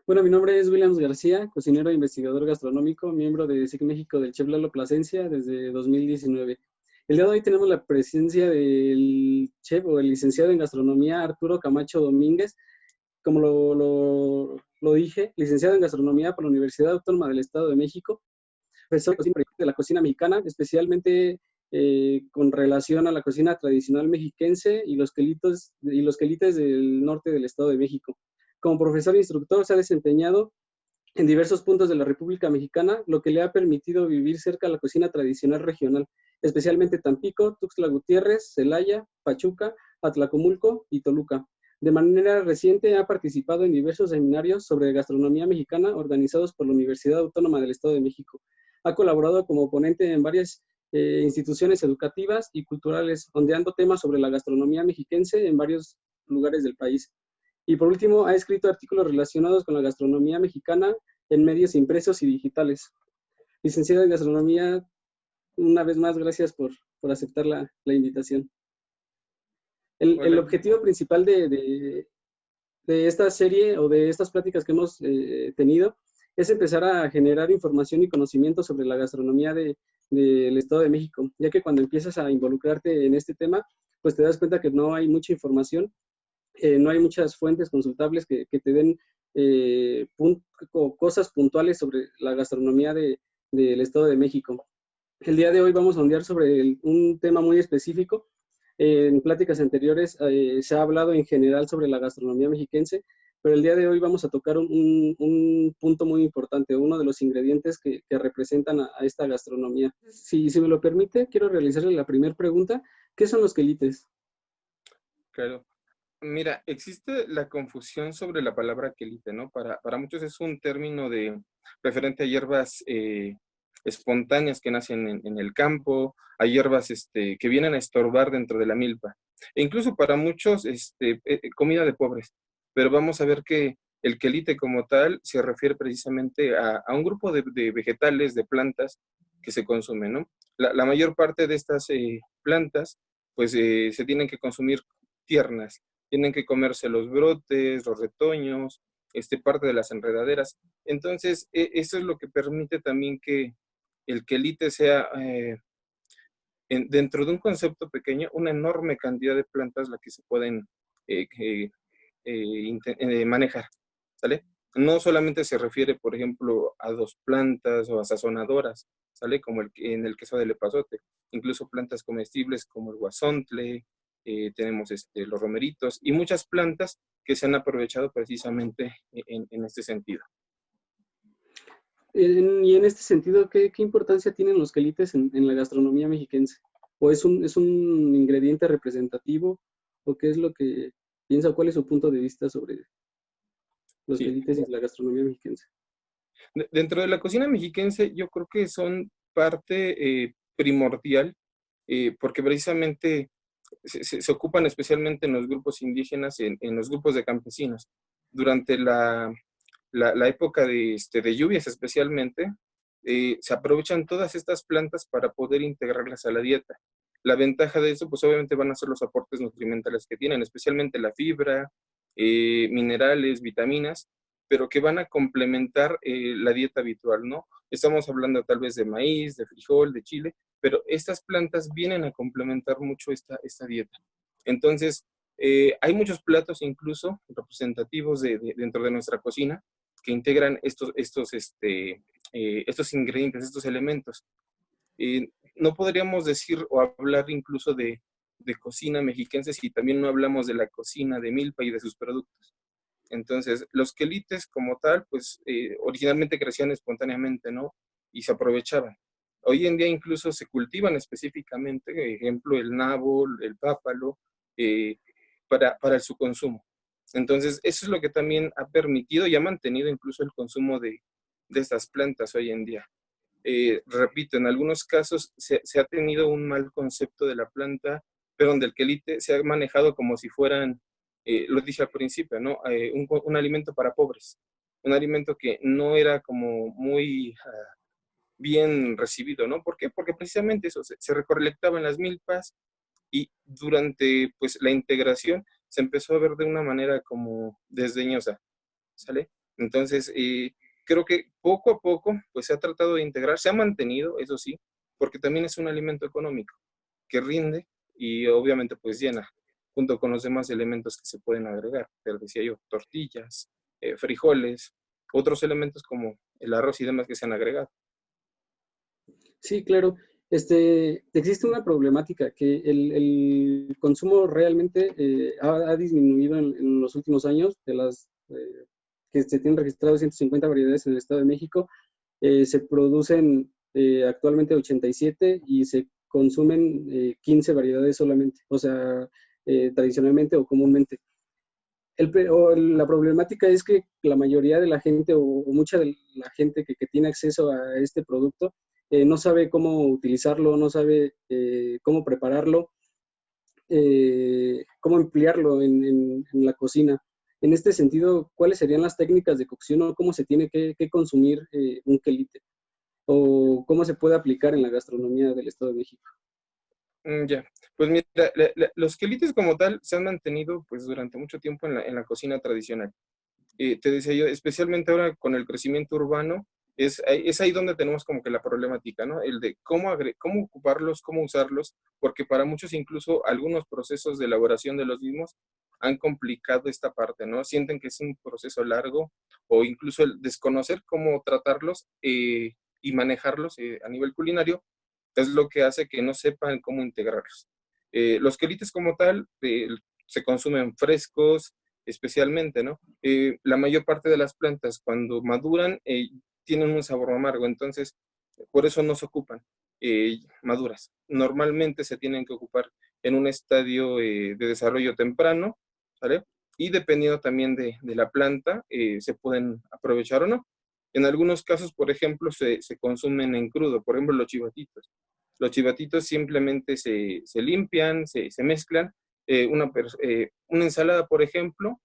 Bueno, mi nombre es Williams García, cocinero e investigador gastronómico, miembro de SIC México del Chef Lalo Plasencia desde 2019. El día de hoy tenemos la presencia del chef o el licenciado en gastronomía Arturo Camacho Domínguez. Como lo dije, licenciado en gastronomía por la Universidad Autónoma del Estado de México, profesor de la cocina mexicana, especialmente con relación a la cocina tradicional mexiquense y los quelites del norte del Estado de México. Como profesor e instructor se ha desempeñado en diversos puntos de la República Mexicana, lo que le ha permitido vivir cerca de la cocina tradicional regional, especialmente Tampico, Tuxtla Gutiérrez, Celaya, Pachuca, Atlacomulco y Toluca. De manera reciente ha participado en diversos seminarios sobre gastronomía mexicana organizados por la Universidad Autónoma del Estado de México. Ha colaborado como ponente en varias instituciones educativas y culturales, ondeando temas sobre la gastronomía mexiquense en varios lugares del país. Y por último, ha escrito artículos relacionados con la gastronomía mexicana en medios impresos y digitales. Licenciada en gastronomía, una vez más, gracias por aceptar la invitación. El objetivo principal de esta serie o de estas pláticas que hemos tenido es empezar a generar información y conocimiento sobre la gastronomía del Estado de México, ya que cuando empiezas a involucrarte en este tema, pues te das cuenta que no hay mucha información, no hay muchas fuentes consultables que te den cosas puntuales sobre la gastronomía del Estado de México. El día de hoy vamos a ondear sobre un tema muy específico. En pláticas anteriores se ha hablado en general sobre la gastronomía mexiquense, pero el día de hoy vamos a tocar un punto muy importante, uno de los ingredientes que representan a esta gastronomía. Si me lo permite, quiero realizarle la primera pregunta. ¿Qué son los quelites? Claro. Mira, existe la confusión sobre la palabra quelite, ¿no? Para muchos es un término referente a hierbas espontáneas que nacen en el campo, a hierbas que vienen a estorbar dentro de la milpa. E incluso para muchos, comida de pobres. Pero vamos a ver que el quelite como tal se refiere precisamente a un grupo de vegetales, de plantas que se consumen, ¿no? La mayor parte de estas plantas, pues se tienen que consumir tiernas, tienen que comerse los brotes, los retoños, parte de las enredaderas. Entonces, eso es lo que permite también que el quelite sea, dentro de un concepto pequeño, una enorme cantidad de plantas la que se pueden manejar, ¿sale? No solamente se refiere, por ejemplo, a dos plantas o a sazonadoras, ¿sale? Como en el queso del epazote, incluso plantas comestibles como el guasontle, tenemos los romeritos y muchas plantas que se han aprovechado precisamente en este sentido. Y en este sentido, ¿qué importancia tienen los quelites en la gastronomía mexiquense? ¿O es un ingrediente representativo? ¿O qué es lo que piensa? ¿Cuál es su punto de vista sobre los Sí. quelites y la gastronomía mexiquense? Dentro de la cocina mexiquense yo creo que son parte primordial porque precisamente se ocupan especialmente en los grupos indígenas, en los grupos de campesinos. Durante la época de lluvias especialmente, se aprovechan todas estas plantas para poder integrarlas a la dieta. La ventaja de eso, pues obviamente van a ser los aportes nutrimentales que tienen, especialmente la fibra, minerales, vitaminas, pero que van a complementar la dieta habitual, ¿no? Estamos hablando tal vez de maíz, de frijol, de chile, pero estas plantas vienen a complementar mucho esta dieta. Entonces, hay muchos platos incluso representativos dentro de nuestra cocina que integran estos ingredientes, estos elementos. No podríamos decir o hablar incluso de cocina mexiquense si también no hablamos de la cocina de milpa y de sus productos. Entonces, los quelites como tal, pues originalmente crecían espontáneamente, ¿no? Y se aprovechaban. Hoy en día incluso se cultivan específicamente, por ejemplo, el nabo, el pápalo, eh, para su consumo. Entonces, eso es lo que también ha permitido y ha mantenido incluso el consumo de estas plantas hoy en día. Repito, en algunos casos se ha tenido un mal concepto de la planta, pero donde el quelite se ha manejado como si fueran, lo dije al principio, ¿no? Un alimento para pobres, un alimento que no era como muy bien recibido, ¿no? ¿Por qué? Porque precisamente eso, se recolectaba en las milpas y durante pues la integración se empezó a ver de una manera como desdeñosa, ¿sale? Entonces, creo que poco a poco pues se ha tratado de integrar, se ha mantenido, eso sí, porque también es un alimento económico que rinde y obviamente pues llena, junto con los demás elementos que se pueden agregar. Pero decía yo, tortillas, frijoles, otros elementos como el arroz y demás que se han agregado. Sí, claro. Existe una problemática que el consumo realmente ha disminuido en los últimos años. De las que se tienen registradas 150 variedades en el Estado de México, se producen actualmente 87 y se consumen 15 variedades solamente, o sea, tradicionalmente o comúnmente. La problemática es que la mayoría de la gente o mucha de la gente que tiene acceso a este producto no sabe cómo utilizarlo, no sabe cómo prepararlo, cómo emplearlo en la cocina. En este sentido, ¿cuáles serían las técnicas de cocción o cómo se tiene que consumir un quelite? ¿O cómo se puede aplicar en la gastronomía del Estado de México? Ya, pues mira, los quelites como tal se han mantenido pues durante mucho tiempo en la cocina tradicional. Te decía yo, especialmente ahora con el crecimiento urbano, es ahí donde tenemos como que la problemática, ¿no? El de cómo ocuparlos, cómo usarlos, porque para muchos incluso algunos procesos de elaboración de los mismos han complicado esta parte, ¿no? Sienten que es un proceso largo o incluso el desconocer cómo tratarlos y manejarlos a nivel culinario es lo que hace que no sepan cómo integrarlos. Los quelites como tal se consumen frescos, especialmente, ¿no? La mayor parte de las plantas cuando maduran tienen un sabor amargo, entonces por eso no se ocupan maduras. Normalmente se tienen que ocupar en un estadio de desarrollo temprano, ¿vale? Y dependiendo también de la planta, se pueden aprovechar o no. En algunos casos, por ejemplo, se consumen en crudo, por ejemplo, los chivatitos. Los chivatitos simplemente se limpian, se mezclan. Una ensalada, por ejemplo,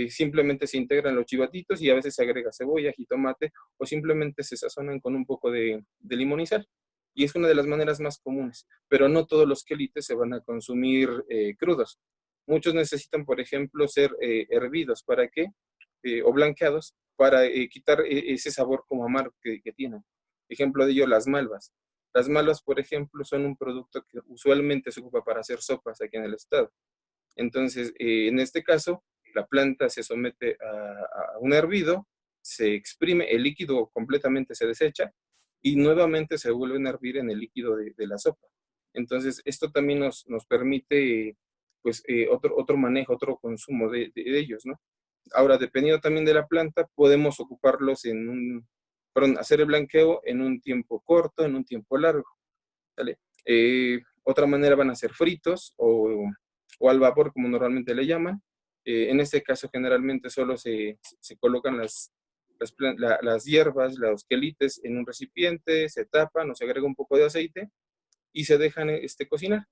simplemente se integran los chivatitos y a veces se agrega cebolla, jitomate o simplemente se sazonan con un poco de limón y sal. Y es una de las maneras más comunes, pero no todos los quelites se van a consumir crudos. Muchos necesitan, por ejemplo, ser hervidos. ¿Para qué? O blanqueados para quitar ese sabor como amargo que tienen. Ejemplo de ello, las malvas. Las malvas, por ejemplo, son un producto que usualmente se ocupa para hacer sopas aquí en el estado. Entonces, en este caso, la planta se somete a un hervido, se exprime, el líquido completamente se desecha y nuevamente se vuelven a hervir en el líquido de la sopa. Entonces, esto también nos permite pues, otro manejo, otro consumo de ellos, ¿no? Ahora, dependiendo también de la planta, podemos ocuparlos perdón, hacer el blanqueo en un tiempo corto, en un tiempo largo, ¿vale? Otra manera van a ser fritos o al vapor, como normalmente le llaman. En este caso, generalmente solo se colocan las hierbas, los quelites en un recipiente, se tapan o se agrega un poco de aceite y se dejan cocinar.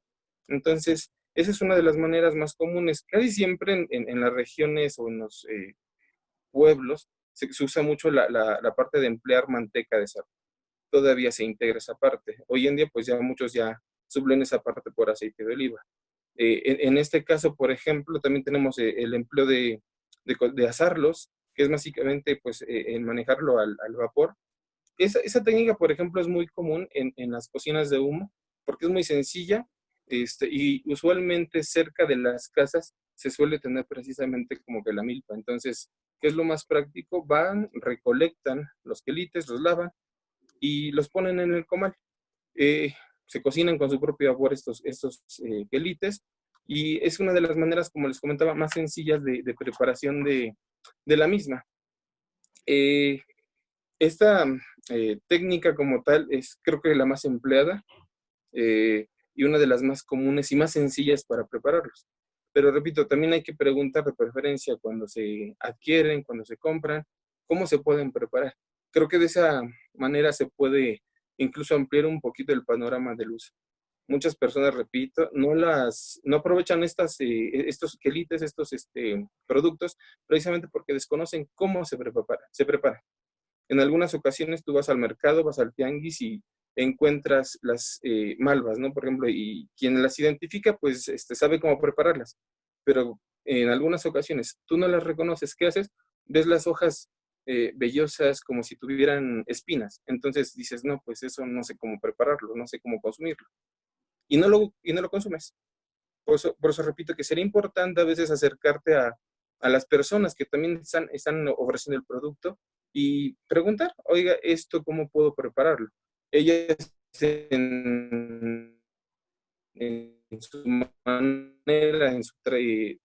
Entonces, esa es una de las maneras más comunes. Casi siempre en las regiones o en los pueblos se usa mucho la parte de emplear manteca de cerdo. Todavía se integra esa parte. Hoy en día, pues ya muchos ya suplen esa parte por aceite de oliva. En este caso, por ejemplo, también tenemos el empleo de asarlos, que es básicamente pues, en manejarlo al vapor. Esa técnica, por ejemplo, es muy común en las cocinas de humo, porque es muy sencilla y usualmente cerca de las casas se suele tener precisamente como que la milpa. Entonces, ¿qué es lo más práctico? Van, recolectan los quelites, los lavan y los ponen en el comal. Eh, Se cocinan con su propio vapor estos quelites y es una de las maneras, como les comentaba, más sencillas de preparación de la misma. Eh, esta técnica como tal es creo que la más empleada y una de las más comunes y más sencillas para prepararlos. Pero repito, también hay que preguntar de preferencia cuando se adquieren, cuando se compran, cómo se pueden preparar. Creo que de esa manera se puede incluso ampliar un poquito el panorama del uso. Muchas personas, repito, no aprovechan estos quelites, estos productos, precisamente porque desconocen cómo se prepara. En algunas ocasiones tú vas al mercado, vas al tianguis y encuentras las malvas, ¿no? Por ejemplo, y quien las identifica, pues sabe cómo prepararlas. Pero en algunas ocasiones tú no las reconoces. ¿Qué haces? Ves las hojas vellosas como si tuvieran espinas. Entonces dices, no, pues eso no sé cómo prepararlo, no sé cómo consumirlo. Y no lo consumes. Por eso repito que sería importante a veces acercarte a las personas que también están ofreciendo el producto y preguntar, oiga, ¿esto cómo puedo prepararlo? Ellas en su manera, en su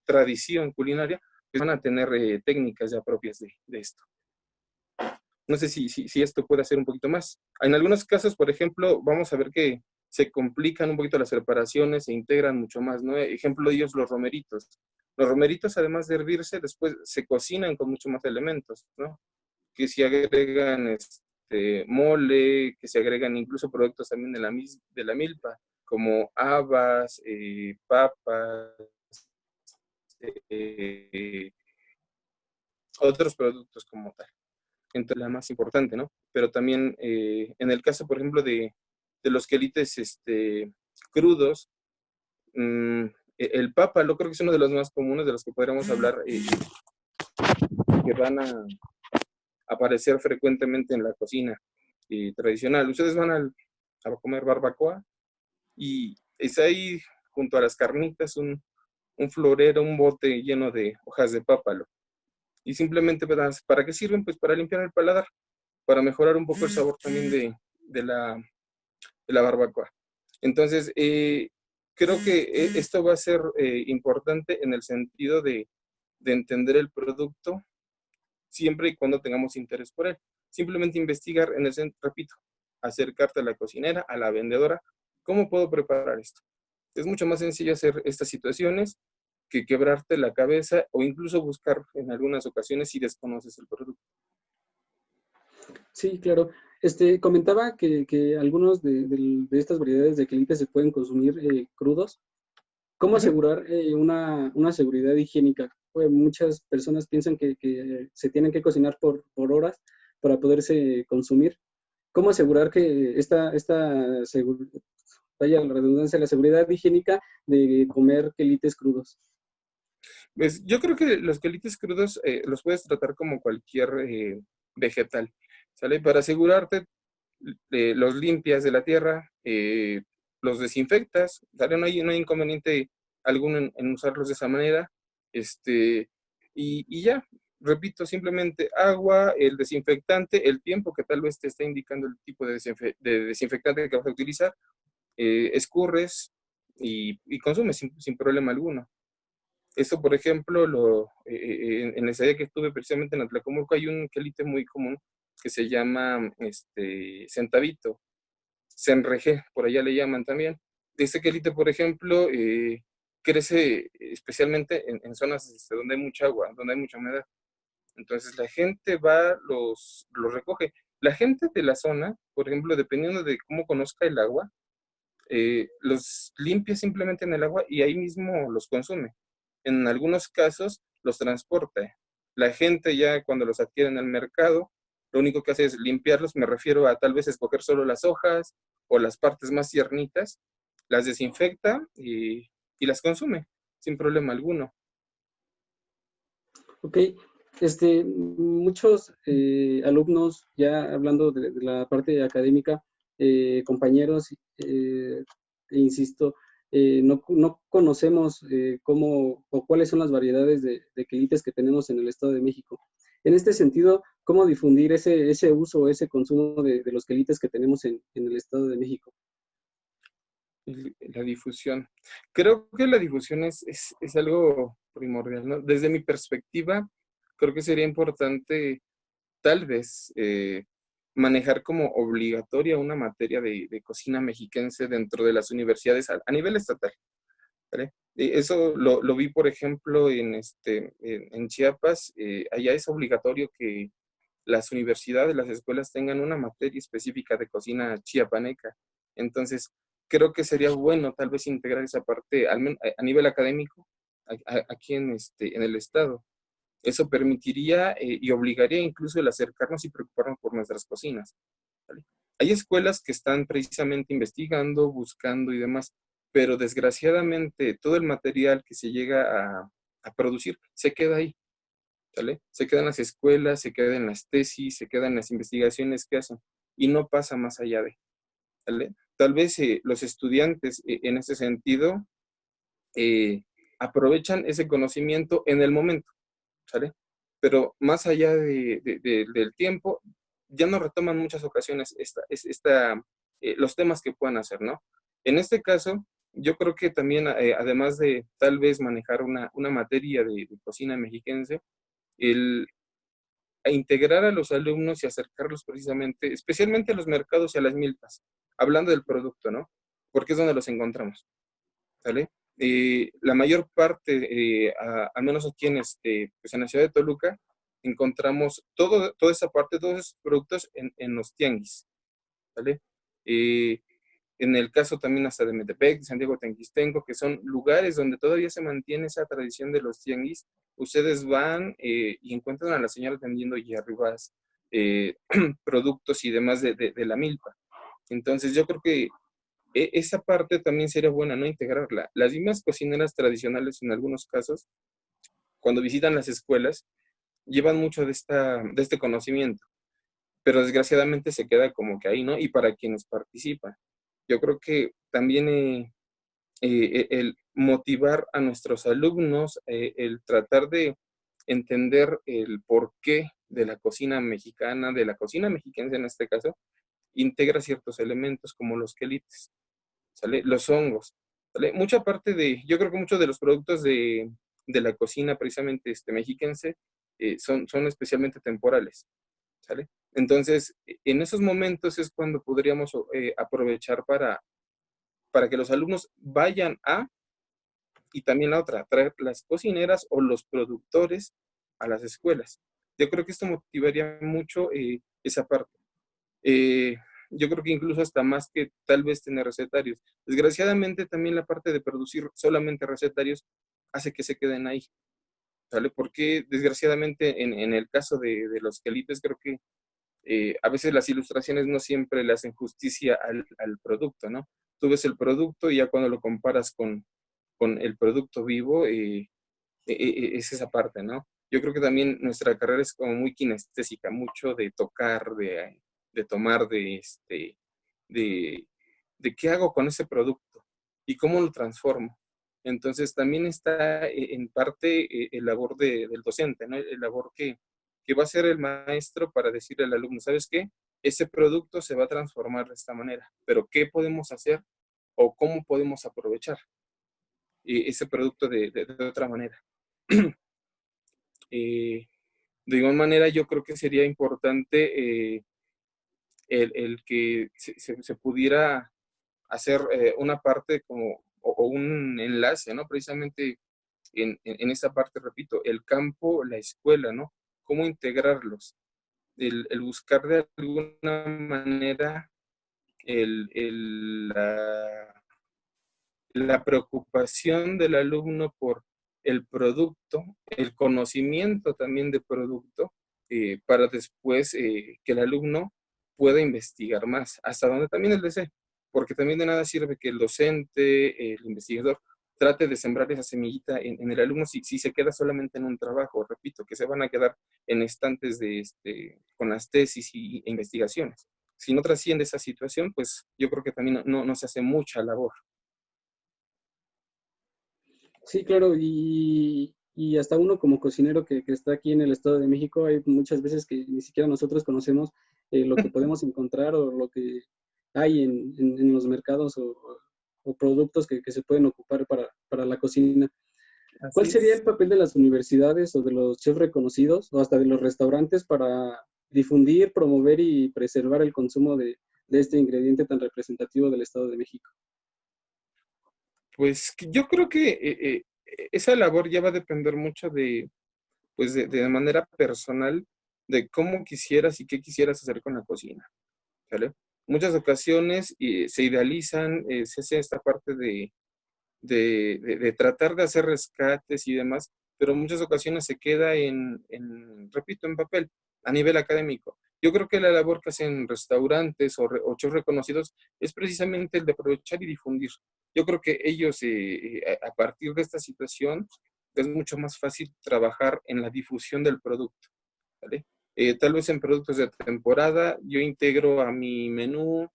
tradición culinaria, pues van a tener técnicas ya propias de esto. No sé si esto puede hacer un poquito más. En algunos casos, por ejemplo, vamos a ver que se complican un poquito las preparaciones, se integran mucho más, ¿no? Ejemplo de ellos, los romeritos. Los romeritos, además de hervirse, después se cocinan con mucho más elementos, ¿no? Que se agregan mole, que se agregan incluso productos también de la milpa, como habas, papas, eh, otros productos como tal. Entonces, la más importante, ¿no? Pero también en el caso, por ejemplo, de los quelites crudos, el pápalo creo que es uno de los más comunes de los que podríamos hablar, que van a aparecer frecuentemente en la cocina tradicional. Ustedes van a comer barbacoa y es ahí, junto a las carnitas, un florero, un bote lleno de hojas de pápalo. Y simplemente, ¿para qué sirven? Pues para limpiar el paladar, para mejorar un poco el sabor también de la barbacoa. Entonces, creo que esto va a ser importante en el sentido de entender el producto siempre y cuando tengamos interés por él. Simplemente investigar en el centro, repito, acercarte a la cocinera, a la vendedora, ¿cómo puedo preparar esto? Es mucho más sencillo hacer estas situaciones que quebrarte la cabeza o incluso buscar en algunas ocasiones si desconoces el producto. Sí, claro. Comentaba que algunos de estas variedades de quelites se pueden consumir crudos. ¿Cómo Uh -huh. asegurar una seguridad higiénica? Pues muchas personas piensan que se tienen que cocinar por horas para poderse consumir. ¿Cómo asegurar que vaya la redundancia, la seguridad higiénica de comer quelites crudos? Pues yo creo que los quelites crudos los puedes tratar como cualquier vegetal, ¿sale? Para asegurarte, los limpias de la tierra, los desinfectas, ¿sale? No hay inconveniente alguno en usarlos de esa manera, y ya, repito, simplemente agua, el desinfectante, el tiempo que tal vez te está indicando el tipo de desinfectante que vas a utilizar, escurres y consumes sin problema alguno. Esto, por ejemplo, en la estadía que estuve precisamente en Atlacomulco, hay un quelite muy común que se llama centavito, cenrejé, por allá le llaman también. Este quelite, por ejemplo, crece especialmente en zonas donde hay mucha agua, donde hay mucha humedad. Entonces la gente va, los recoge. La gente de la zona, por ejemplo, dependiendo de cómo conozca el agua, los limpia simplemente en el agua y ahí mismo los consume. En algunos casos los transporta. La gente ya cuando los adquiere en el mercado, lo único que hace es limpiarlos, me refiero a tal vez escoger solo las hojas o las partes más tiernitas, las desinfecta y las consume sin problema alguno. Ok, muchos alumnos, ya hablando de la parte académica, compañeros, insisto, no conocemos cómo o cuáles son las variedades de quelites que tenemos en el Estado de México. En este sentido, ¿cómo difundir ese uso, ese consumo de los quelites que tenemos en el Estado de México? La difusión. Creo que la difusión es algo primordial, ¿no? Desde mi perspectiva, creo que sería importante tal vez manejar como obligatoria una materia de cocina mexiquense dentro de las universidades a nivel estatal, ¿vale? Eso lo vi, por ejemplo, en Chiapas. Allá es obligatorio que las universidades, las escuelas tengan una materia específica de cocina chiapaneca. Entonces, creo que sería bueno tal vez integrar esa parte al menos a nivel académico aquí en el estado. Eso permitiría y obligaría incluso el acercarnos y preocuparnos por nuestras cocinas, ¿vale? Hay escuelas que están precisamente investigando, buscando y demás, pero desgraciadamente todo el material que se llega a producir se queda ahí. ¿sale? Se quedan en las escuelas, se quedan en las tesis, se quedan en las investigaciones que hacen y no pasa más allá de, ¿sale? Tal vez los estudiantes en ese sentido eh, aprovechan ese conocimiento en el momento, ¿sale? Pero más allá del tiempo, ya no retoman muchas ocasiones los temas que puedan hacer, ¿no? En este caso, yo creo que también, además de tal vez manejar una materia de cocina mexiquense, el a integrar a los alumnos y acercarlos precisamente, especialmente a los mercados y a las milpas, hablando del producto, ¿no? Porque es donde los encontramos, ¿sale? La mayor parte, al menos aquí pues en la ciudad de Toluca, encontramos toda esa parte, todos esos productos en los tianguis, ¿vale? Eh, en el caso también hasta de Metepec, de Santiago Tenquistenco, que son lugares donde todavía se mantiene esa tradición de los tianguis, ustedes van y encuentran a la señora vendiendo hierbas, productos y demás de la milpa. Entonces yo creo que esa parte también sería buena, ¿no? Integrarla. Las mismas cocineras tradicionales en algunos casos, cuando visitan las escuelas, llevan mucho de este conocimiento, pero desgraciadamente se queda como que ahí, ¿no? Y para quienes participan. Yo creo que también el motivar a nuestros alumnos, el tratar de entender el porqué de la cocina mexicana, de la cocina mexiquense en este caso, integra ciertos elementos como los quelites, ¿sale? Los hongos, ¿sale? Mucha parte yo creo que muchos de los productos de la cocina precisamente mexiquense son especialmente temporales, ¿sale? Entonces, en esos momentos es cuando podríamos aprovechar para que los alumnos vayan y también la otra, traer las cocineras o los productores a las escuelas. Yo creo que esto motivaría mucho esa parte. Eh, yo creo que incluso hasta más que tal vez tener recetarios. Desgraciadamente también la parte de producir solamente recetarios hace que se queden ahí, ¿sale? Porque desgraciadamente en el caso de los quelites creo que a veces las ilustraciones no siempre le hacen justicia al producto, ¿no? Tú ves el producto y ya cuando lo comparas con el producto vivo, es esa parte, ¿no? Yo creo que también nuestra carrera es como muy kinestésica, mucho de tocar, de tomar, de, de qué hago con ese producto y cómo lo transformo. Entonces también está en parte el labor del docente, ¿no? El labor que va a ser el maestro para decirle al alumno, ¿sabes qué? Ese producto se va a transformar de esta manera, pero ¿qué podemos hacer o cómo podemos aprovechar ese producto de otra manera? Eh, de igual manera, yo creo que sería importante el que se pudiera hacer una parte como, o un enlace, ¿no? Precisamente en esa parte, repito, el campo, la escuela, ¿no? Cómo integrarlos, el buscar de alguna manera la preocupación del alumno por el producto, el conocimiento también de producto, para después que el alumno pueda investigar más, hasta donde también él desee, porque también de nada sirve que el docente, el investigador, trate de sembrar esa semillita en el alumno si se queda solamente en un trabajo, repito, que se van a quedar en estantes con las tesis e investigaciones. Si no trasciende esa situación, pues yo creo que también no se hace mucha labor. Sí, claro, y hasta uno como cocinero que está aquí en el Estado de México, hay muchas veces que ni siquiera nosotros conocemos lo que podemos encontrar o lo que hay en los mercados o productos que se pueden ocupar para la cocina. ¿Cuál Así sería es. el papel de las universidades o de los chefs reconocidos o hasta de los restaurantes para difundir, promover y preservar el consumo de este ingrediente tan representativo del Estado de México? Pues yo creo que esa labor ya va a depender mucho pues de manera personal, de cómo quisieras y qué quisieras hacer con la cocina, ¿vale? Muchas ocasiones se idealizan, se hace esta parte de tratar de hacer rescates y demás, pero en muchas ocasiones se queda repito, en papel, a nivel académico. Yo creo que la labor que hacen restaurantes o chefs reconocidos es precisamente el de aprovechar y difundir. Yo creo que ellos, a partir de esta situación, es mucho más fácil trabajar en la difusión del producto, ¿vale? Tal vez en productos de temporada yo integro a mi menú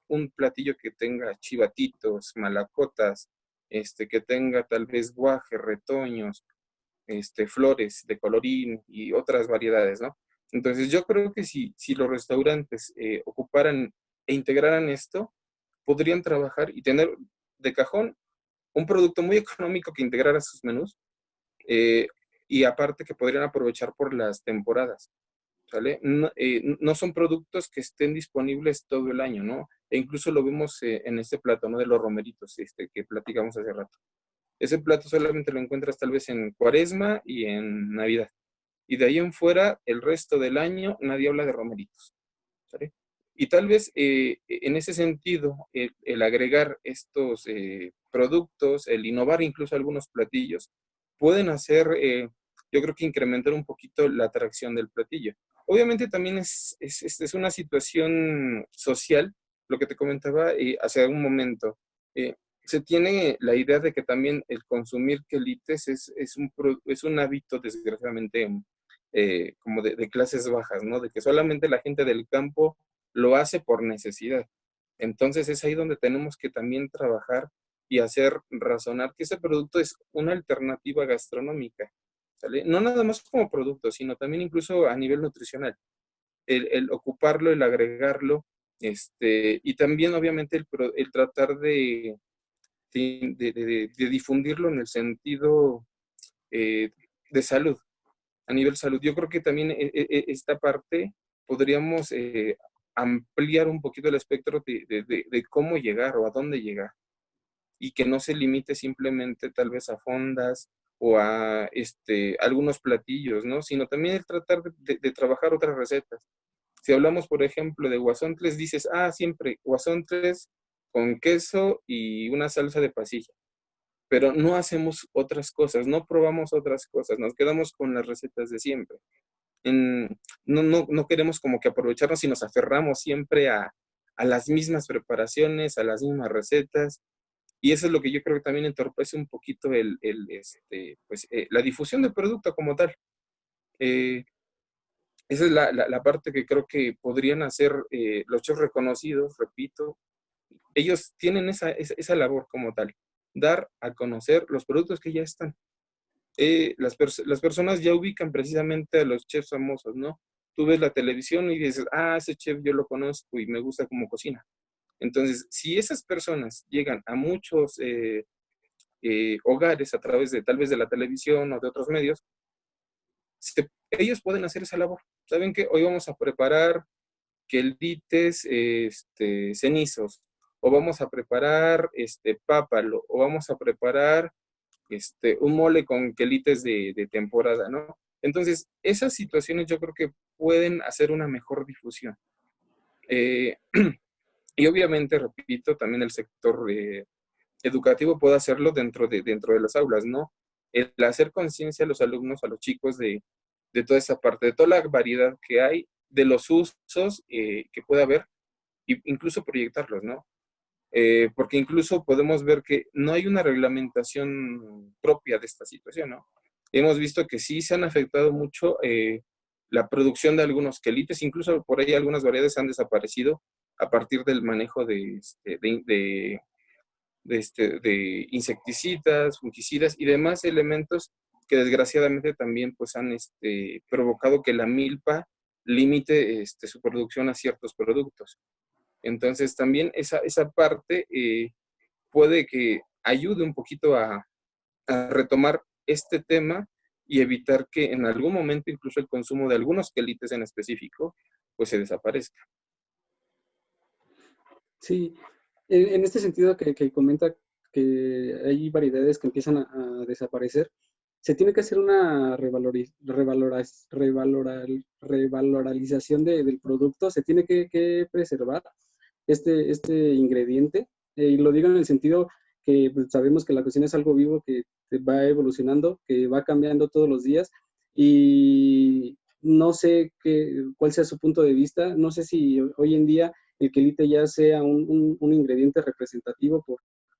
un platillo que tenga chivatitos, malacotas, que tenga tal vez guaje, retoños, flores de colorín y otras variedades, ¿no? Entonces yo creo que si los restaurantes ocuparan e integraran esto, podrían trabajar y tener de cajón un producto muy económico que integrara sus menús, eh, y aparte que podrían aprovechar por las temporadas, ¿sale? No, no son productos que estén disponibles todo el año, ¿no? E incluso lo vemos en este plato, ¿no? De los romeritos, que platicamos hace rato. Ese plato solamente lo encuentras tal vez en Cuaresma y en Navidad. Y de ahí en fuera, el resto del año, nadie habla de romeritos, ¿sale? Y tal vez en ese sentido, el agregar estos productos, el innovar incluso algunos platillos, pueden hacer, yo creo que incrementar un poquito la atracción del platillo. Obviamente también es una situación social, lo que te comentaba hace un momento. Se tiene la idea de que también el consumir quelites es un hábito, desgraciadamente, como de clases bajas, ¿no? De que solamente la gente del campo lo hace por necesidad. Entonces es ahí donde tenemos que también trabajar y hacer razonar que ese producto es una alternativa gastronómica, ¿sale? No nada más como producto, sino también incluso a nivel nutricional. El ocuparlo, el agregarlo, y también obviamente el tratar de difundirlo en el sentido eh, de salud, a nivel salud. Yo creo que también esta parte podríamos ampliar un poquito el espectro de cómo llegar o a dónde llegar, y que no se limite simplemente tal vez a fondas o a algunos platillos, ¿no? Sino también el tratar de trabajar otras recetas. Si hablamos, por ejemplo, de guasontles, dices, siempre guasontles con queso y una salsa de pasilla, pero no hacemos otras cosas, no probamos otras cosas, nos quedamos con las recetas de siempre. No queremos como que aprovecharnos y nos aferramos siempre a las mismas preparaciones, a las mismas recetas, y eso es lo que yo creo que también entorpece un poquito la difusión del producto como tal. Eh, Esa es la parte que creo que podrían hacer los chefs reconocidos, repito. Ellos tienen esa labor como tal, dar a conocer los productos que ya están. Las personas ya ubican precisamente a los chefs famosos, ¿no? Tú ves la televisión y dices, ese chef yo lo conozco y me gusta cómo cocina. Entonces, si esas personas llegan a muchos hogares a través de tal vez de la televisión o de otros medios, ellos pueden hacer esa labor. ¿Saben qué? Hoy vamos a preparar quelites cenizos, o vamos a preparar pápalo, o vamos a preparar un mole con quelites de temporada, ¿no? Entonces, esas situaciones yo creo que pueden hacer una mejor difusión. Eh, y obviamente, repito, también el sector educativo puede hacerlo dentro de las aulas, ¿no? El hacer conciencia a los alumnos, a los chicos de toda esa parte, de toda la variedad que hay, de los usos que puede haber, e incluso proyectarlos, ¿no? Porque incluso podemos ver que no hay una reglamentación propia de esta situación, ¿no? Hemos visto que sí se han afectado mucho la producción de algunos quelites, incluso por ahí algunas variedades han desaparecido a partir del manejo de insecticidas, fungicidas y demás elementos que desgraciadamente también pues han provocado que la milpa limite su producción a ciertos productos. Entonces también esa parte puede que ayude un poquito a retomar este tema y evitar que en algún momento incluso el consumo de algunos quelites en específico pues se desaparezca. Sí, en este sentido que comenta que hay variedades que empiezan a desaparecer, se tiene que hacer una revalorización del producto, se tiene que preservar este ingrediente, y lo digo en el sentido que pues, sabemos que la cocina es algo vivo que va evolucionando, que va cambiando todos los días, y no sé cuál sea su punto de vista, no sé si hoy en día el quelite ya sea un ingrediente representativo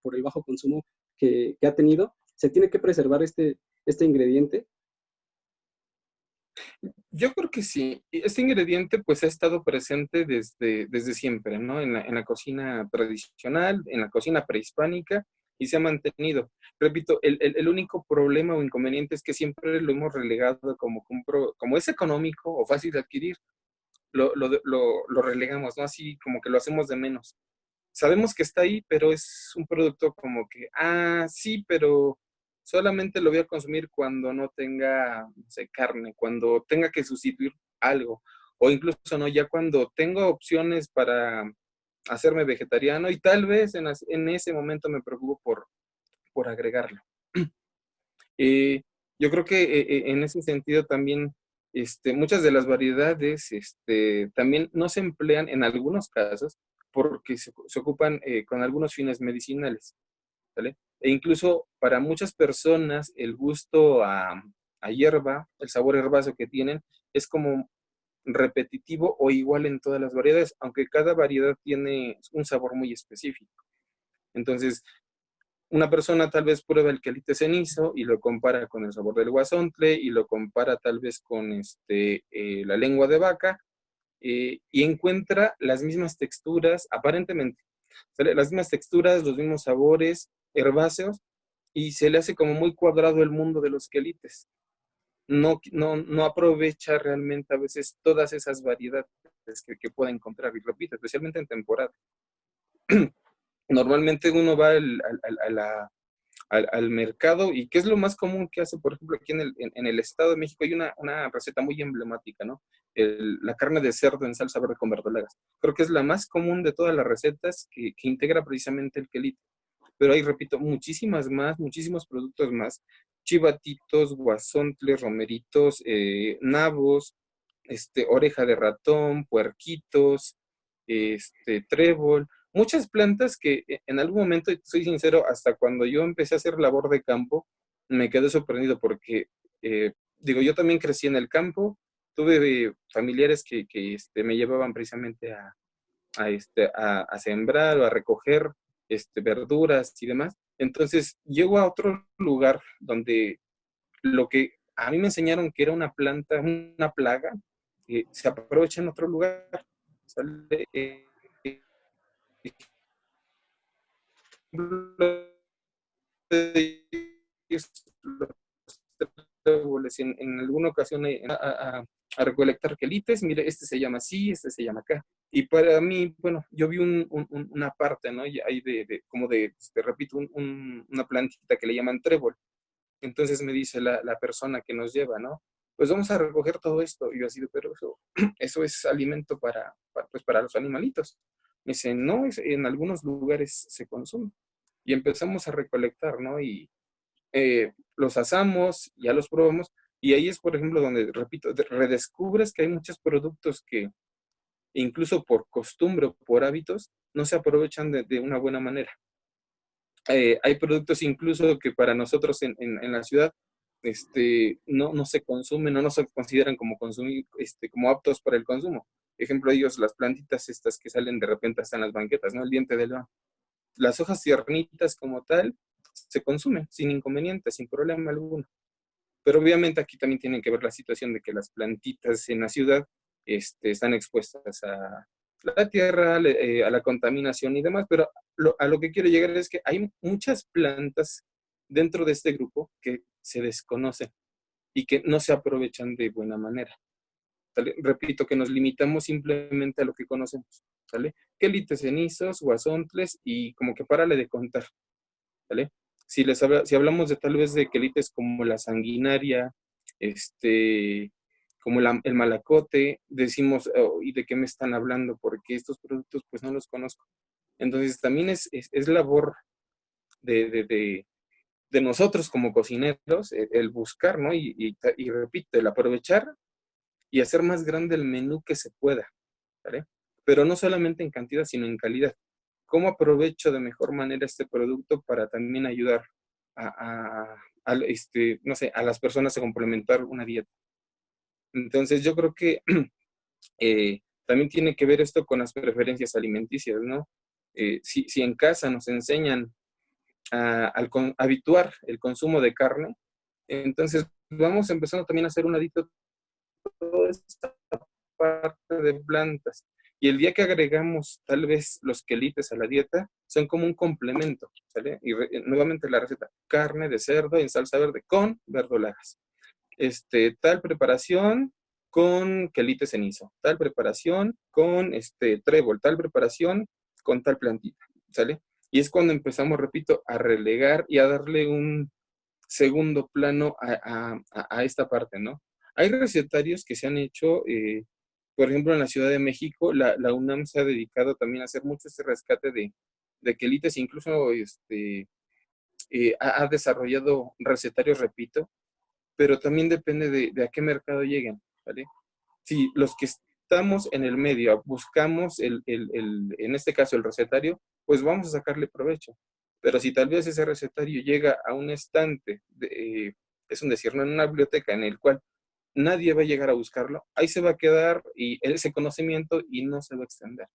por el bajo consumo que ha tenido, ¿Se tiene que preservar este ingrediente? Yo creo que sí. Este ingrediente pues ha estado presente desde siempre, ¿no? En la cocina tradicional, en la cocina prehispánica y se ha mantenido. Repito, el único problema o inconveniente es que siempre lo hemos relegado como es económico o fácil de adquirir, lo relegamos, ¿no? Así como que lo hacemos de menos. Sabemos que está ahí, pero es un producto como que, sí, pero solamente lo voy a consumir cuando no tenga, no sé, carne, cuando tenga que sustituir algo, o incluso, ¿no? Ya cuando tengo opciones para hacerme vegetariano y tal vez en ese momento me preocupo por agregarlo. Eh, yo creo que en ese sentido también muchas de las variedades también no se emplean en algunos casos porque se ocupan con algunos fines medicinales, ¿vale? E incluso para muchas personas el gusto a hierba, el sabor herbáceo que tienen, es como repetitivo o igual en todas las variedades, aunque cada variedad tiene un sabor muy específico. Entonces, una persona tal vez prueba el quelite cenizo y lo compara con el sabor del guasontle y lo compara tal vez con la lengua de vaca y encuentra las mismas texturas, aparentemente, ¿sale? Las mismas texturas, los mismos sabores herbáceos y se le hace como muy cuadrado el mundo de los quelites. No aprovecha realmente a veces todas esas variedades que puede encontrar y repite, especialmente en temporada. Normalmente uno va al mercado y qué es lo más común que hace, por ejemplo, aquí en el Estado de México hay una receta muy emblemática, ¿no? La carne de cerdo en salsa verde con verdolagas. Creo que es la más común de todas las recetas que integra precisamente el quelite. Pero hay, repito, muchísimas más, muchísimos productos más. Chivatitos, guasontles, romeritos, nabos, oreja de ratón, puerquitos, trébol, muchas plantas que en algún momento, y soy sincero, hasta cuando yo empecé a hacer labor de campo, me quedé sorprendido porque, digo, yo también crecí en el campo, tuve familiares que me llevaban precisamente a sembrar o a recoger verduras y demás. Entonces, llego a otro lugar donde lo que a mí me enseñaron que era una planta, una plaga, se aprovecha en otro lugar. ¿Sale? Los en alguna ocasión a recolectar quelites, mire, este se llama así, este se llama acá. Y para mí, bueno, yo vi una parte, ¿no? Y hay repito, una plantita que le llaman trébol. Entonces me dice la persona que nos lleva, ¿no? Pues vamos a recoger todo esto. Y yo así, pero eso es alimento pues para los animalitos. Me dice, no, en algunos lugares se consume. Y empezamos a recolectar, ¿no? Y los asamos, ya los probamos. Y ahí es, por ejemplo, donde, repito, redescubres que hay muchos productos que incluso por costumbre o por hábitos no se aprovechan de una buena manera. Hay productos incluso que para nosotros en la ciudad no se consumen, no se consideran como consumir, como aptos para el consumo. Ejemplo, ellos, las plantitas estas que salen de repente hasta en las banquetas, ¿no? El diente de león. Las hojas tiernitas como tal se consumen sin inconveniente, sin problema alguno. Pero obviamente aquí también tienen que ver la situación de que las plantitas en la ciudad están expuestas a la tierra, a la contaminación y demás, pero a lo que quiero llegar es que hay muchas plantas dentro de este grupo que se desconocen y que no se aprovechan de buena manera. ¿Sale? Repito que nos limitamos simplemente a lo que conocemos, ¿sale? Quelites cenizos, guasontles y como que párale de contar, ¿vale? Si hablamos de tal vez de quelites como la sanguinaria, como el malacote, decimos, ¿y de qué me están hablando? Porque estos productos pues no los conozco. Entonces también es labor de nosotros como cocineros el buscar, ¿no? Y repito, el aprovechar y hacer más grande el menú que se pueda, ¿vale? Pero no solamente en cantidad, sino en calidad. ¿Cómo aprovecho de mejor manera este producto para también ayudar no sé, a las personas a complementar una dieta? Entonces yo creo que también tiene que ver esto con las preferencias alimenticias, ¿no? Si en casa nos enseñan habituar el consumo de carne. Entonces vamos empezando también a hacer un adicto toda esta parte de plantas. Y el día que agregamos tal vez los quelites a la dieta, son como un complemento, ¿sale? Y nuevamente la receta, carne de cerdo en salsa verde con verdolagas. Tal preparación con quelite cenizo, tal preparación con trébol, tal preparación con tal plantita, ¿sale? Y es cuando empezamos, repito, a relegar y a darle un segundo plano a esta parte, ¿no? Hay recetarios que se han hecho, por ejemplo, en la Ciudad de México, la UNAM se ha dedicado también a hacer mucho este rescate de quelites, incluso ha desarrollado recetarios, repito, pero también depende de a qué mercado lleguen, ¿vale? Si los que estamos en el medio buscamos, en este caso, el recetario, pues vamos a sacarle provecho. Pero si tal vez ese recetario llega a un estante, es un decir, no en una biblioteca en el cual nadie va a llegar a buscarlo, ahí se va a quedar y ese conocimiento y no se va a extender,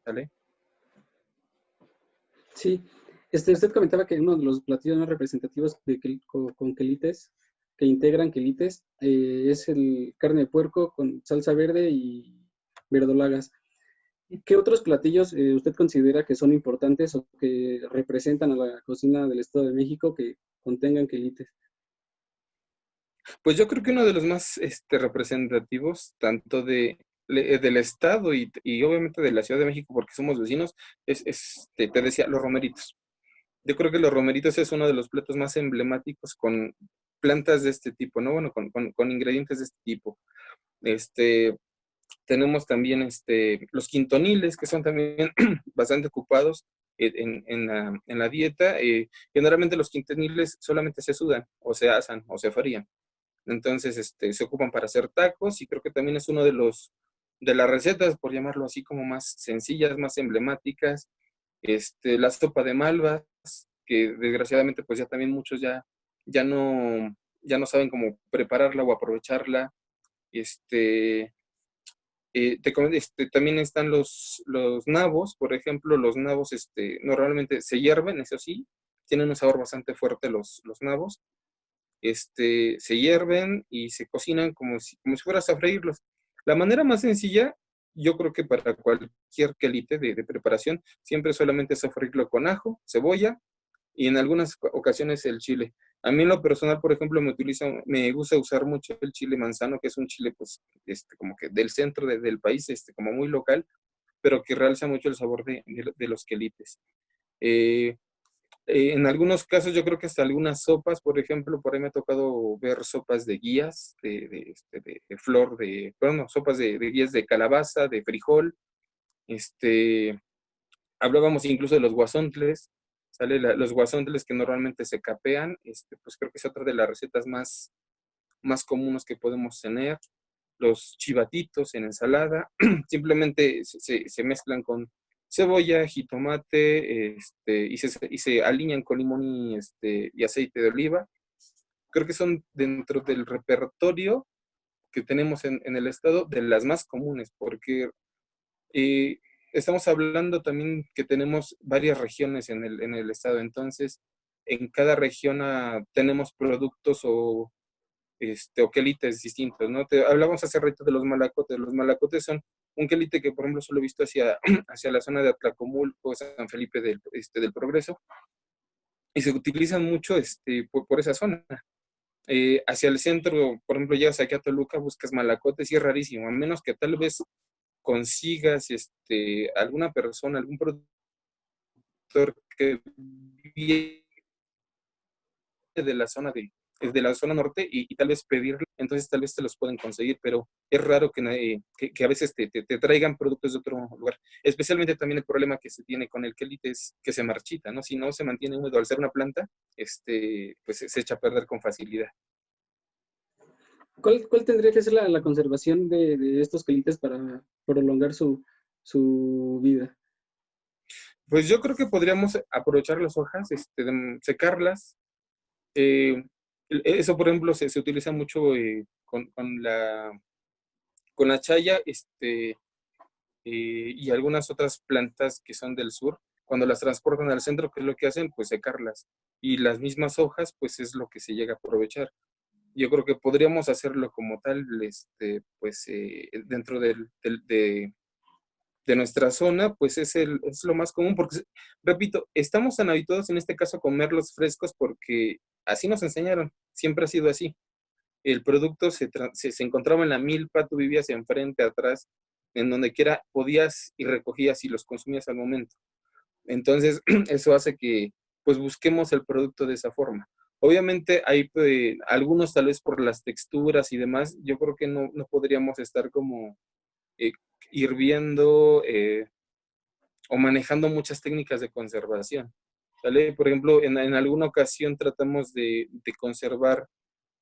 ¿vale? Sí, usted comentaba que uno de los platillos más representativos con quelites, que integran quelites, es el carne de puerco con salsa verde y verdolagas. ¿Qué otros platillos usted considera que son importantes o que representan a la cocina del Estado de México que contengan quelites? Pues yo creo que uno de los más representativos, tanto del Estado y obviamente de la Ciudad de México, porque somos vecinos, te decía, los romeritos. Yo creo que los romeritos es uno de los platos más emblemáticos con plantas de este tipo, ¿no? Bueno, con ingredientes de este tipo. Este, Tenemos también los quintoniles, que son también bastante ocupados en la dieta. Generalmente los quintoniles solamente se sudan, o se asan, o se frían. Entonces, se ocupan para hacer tacos y creo que también es uno de las recetas, por llamarlo así, como más sencillas, más emblemáticas. La sopa de malvas, que desgraciadamente pues ya también muchos ya no, ya no saben cómo prepararla o aprovecharla. Este, también están los nabos, por ejemplo, los nabos normalmente se hierven, eso sí, tienen un sabor bastante fuerte los nabos. Se hierven y se cocinan como si fueras a freírlos. La manera más sencilla, yo creo que para cualquier quelite de preparación, siempre solamente es sofreírlo con ajo, cebolla y en algunas ocasiones el chile. A mí en lo personal, por ejemplo, me gusta usar mucho el chile manzano, que es un chile pues como que del centro del país, como muy local, pero que realza mucho el sabor de los quelites. Eh, en algunos casos yo creo que hasta algunas sopas, por ejemplo, por ahí me ha tocado ver sopas de guías, de flor, bueno, sopas de guías de calabaza, de frijol. Este, Hablábamos incluso de los guasontles, ¿sale? Los guasontles que normalmente se capean, pues creo que es otra de las recetas más comunes que podemos tener. Los chivatitos en ensalada, simplemente se mezclan con cebolla, jitomate, y se alinean con limón y aceite de oliva. Creo que son dentro del repertorio que tenemos en el estado de las más comunes, porque eh, estamos hablando también que tenemos varias regiones en el estado, entonces en cada región tenemos productos o quelites distintos, ¿no? Hablamos hace rato de los malacotes. Los malacotes son un quelite que, por ejemplo, solo he visto hacia la zona de Atlacomulco, San Felipe del Progreso, y se utilizan mucho por esa zona. Hacia el centro, por ejemplo, llegas aquí a Toluca, buscas malacotes y es rarísimo, a menos que tal vez consigas alguna persona, algún productor que viene de la zona norte y tal vez pedirlo, entonces tal vez te los pueden conseguir, pero es raro que a veces te traigan productos de otro lugar. Especialmente también el problema que se tiene con el quelite es que se marchita, ¿no? Si no se mantiene húmedo al ser una planta, pues se echa a perder con facilidad. ¿Cuál tendría que ser la conservación de estos quelites para prolongar su vida? Pues yo creo que podríamos aprovechar las hojas, secarlas. Eh, Eso, por ejemplo, se utiliza mucho con la chaya, y algunas otras plantas que son del sur. Cuando las transportan al centro, ¿qué es lo que hacen? Pues secarlas. Y las mismas hojas, pues es lo que se llega a aprovechar. Yo creo que podríamos hacerlo como tal, pues dentro de nuestra zona, pues es lo más común, porque, repito, estamos tan habituados en este caso a comerlos frescos porque así nos enseñaron, siempre ha sido así. El producto se encontraba en la milpa, tú vivías enfrente, atrás, en donde quiera podías y recogías y los consumías al momento. Entonces, eso hace que pues busquemos el producto de esa forma. Obviamente hay algunos tal vez por las texturas y demás, yo creo que no podríamos estar como eh, hirviendo o manejando muchas técnicas de conservación. ¿Sale? Por ejemplo, en alguna ocasión tratamos de conservar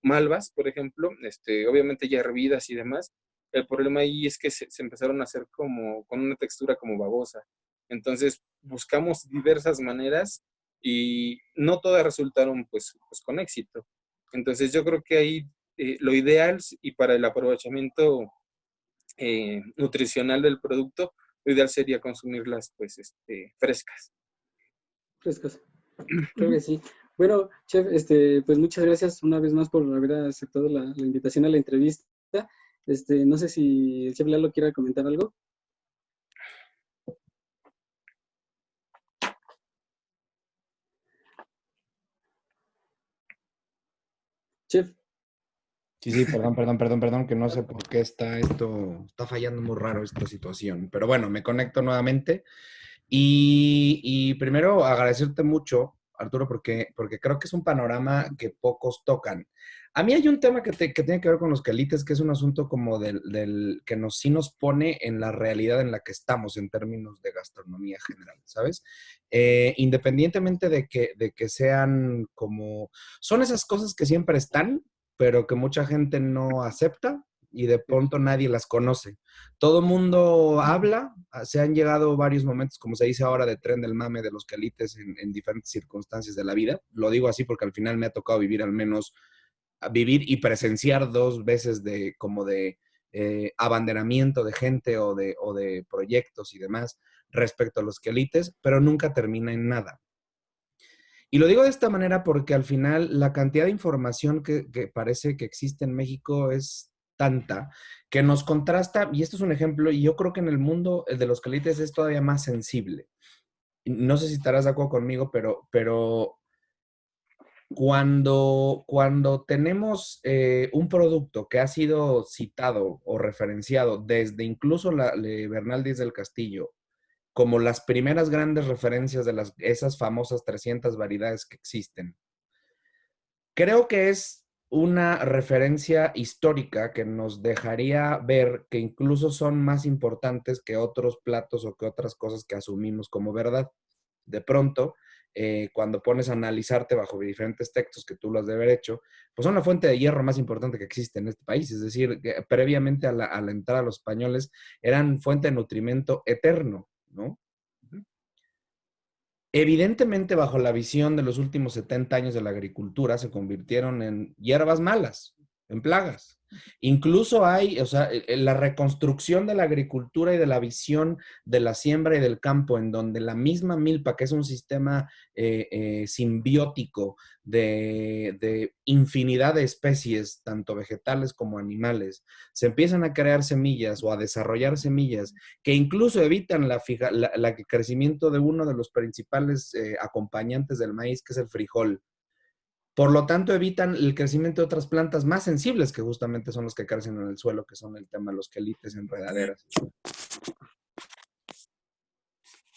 malvas, por ejemplo, obviamente ya hervidas y demás. El problema ahí es que se empezaron a hacer como con una textura como babosa. Entonces buscamos diversas maneras y no todas resultaron pues con éxito. Entonces yo creo que ahí lo ideal y para el aprovechamiento nutricional del producto, lo ideal sería consumirlas pues frescas. Frescas. Creo que sí. Bueno, chef, pues muchas gracias una vez más por haber aceptado la invitación a la entrevista. No sé si el chef Lalo quiera comentar algo. Chef. Sí, perdón, que no sé por qué está fallando muy raro esta situación. Pero bueno, me conecto nuevamente. Y primero agradecerte mucho, Arturo, porque creo que es un panorama que pocos tocan. A mí hay un tema que tiene que ver con los quelites, que es un asunto como que sí nos pone en la realidad en la que estamos en términos de gastronomía general, ¿sabes? Independientemente de que sean como, son esas cosas que siempre están, pero que mucha gente no acepta y de pronto nadie las conoce. Todo el mundo habla, se han llegado varios momentos, como se dice ahora, de tren del mame de los quelites en diferentes circunstancias de la vida. Lo digo así porque al final me ha tocado vivir al menos, vivir y presenciar 2 veces de abanderamiento de gente o de proyectos y demás respecto a los quelites, pero nunca termina en nada. Y lo digo de esta manera porque al final la cantidad de información que parece que existe en México es tanta que nos contrasta, y esto es un ejemplo, y yo creo que en el mundo el de los quelites es todavía más sensible. No sé si estarás de acuerdo conmigo, pero cuando tenemos un producto que ha sido citado o referenciado desde incluso Bernal Díaz del Castillo como las primeras grandes referencias de esas famosas 300 variedades que existen. Creo que es una referencia histórica que nos dejaría ver que incluso son más importantes que otros platos o que otras cosas que asumimos como verdad. De pronto, cuando pones a analizarte bajo diferentes textos que tú lo has de haber hecho, pues son la fuente de hierro más importante que existe en este país. Es decir, que previamente a la entrada de los españoles eran fuente de nutrimento eterno, ¿no? Evidentemente, bajo la visión de los últimos 70 años de la agricultura, se convirtieron en hierbas malas, en plagas. Incluso hay, o sea, la reconstrucción de la agricultura y de la visión de la siembra y del campo, en donde la misma milpa, que es un sistema simbiótico de infinidad de especies, tanto vegetales como animales, se empiezan a crear semillas o a desarrollar semillas que incluso evitan el crecimiento de uno de los principales acompañantes del maíz, que es el frijol. Por lo tanto, evitan el crecimiento de otras plantas más sensibles, que justamente son los que crecen en el suelo, que son el tema de los quelites, enredaderas.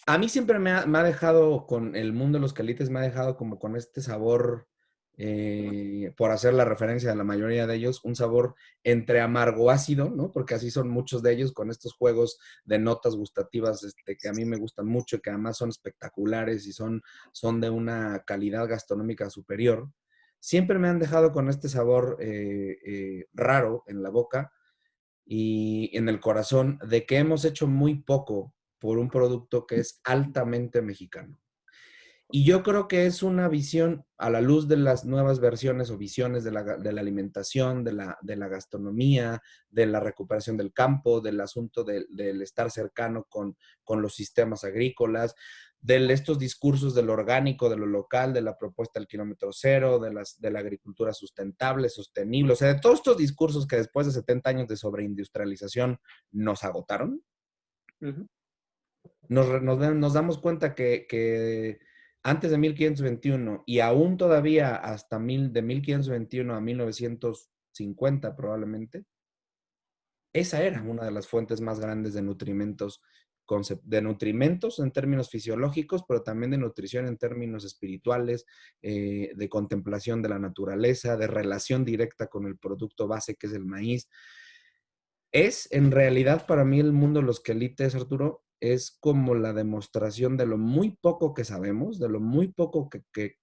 A mí siempre me ha dejado con el mundo de los quelites, me ha dejado como con este sabor, por hacer la referencia a la mayoría de ellos, un sabor entre amargo ácido, ¿no? Porque así son muchos de ellos, con estos juegos de notas gustativas que a mí me gustan mucho, que además son espectaculares y son de una calidad gastronómica superior. Siempre me han dejado con este sabor raro en la boca y en el corazón de que hemos hecho muy poco por un producto que es altamente mexicano. Y yo creo que es una visión a la luz de las nuevas versiones o visiones de la alimentación, de la gastronomía, de la recuperación del campo, del asunto del estar cercano con los sistemas agrícolas, de estos discursos de lo orgánico, de lo local, de la propuesta del kilómetro cero, de la agricultura sustentable, sostenible, o sea, de todos estos discursos que después de 70 años de sobreindustrialización nos agotaron. Ujú. Nos damos cuenta que antes de 1521 y aún todavía hasta de 1521 a 1950 probablemente, esa era una de las fuentes más grandes de nutrimentos en términos fisiológicos, pero también de nutrición en términos espirituales, de contemplación de la naturaleza, de relación directa con el producto base que es el maíz. Es en realidad para mí el mundo de los quelites, Arturo, es como la demostración de lo muy poco que sabemos, de lo muy poco que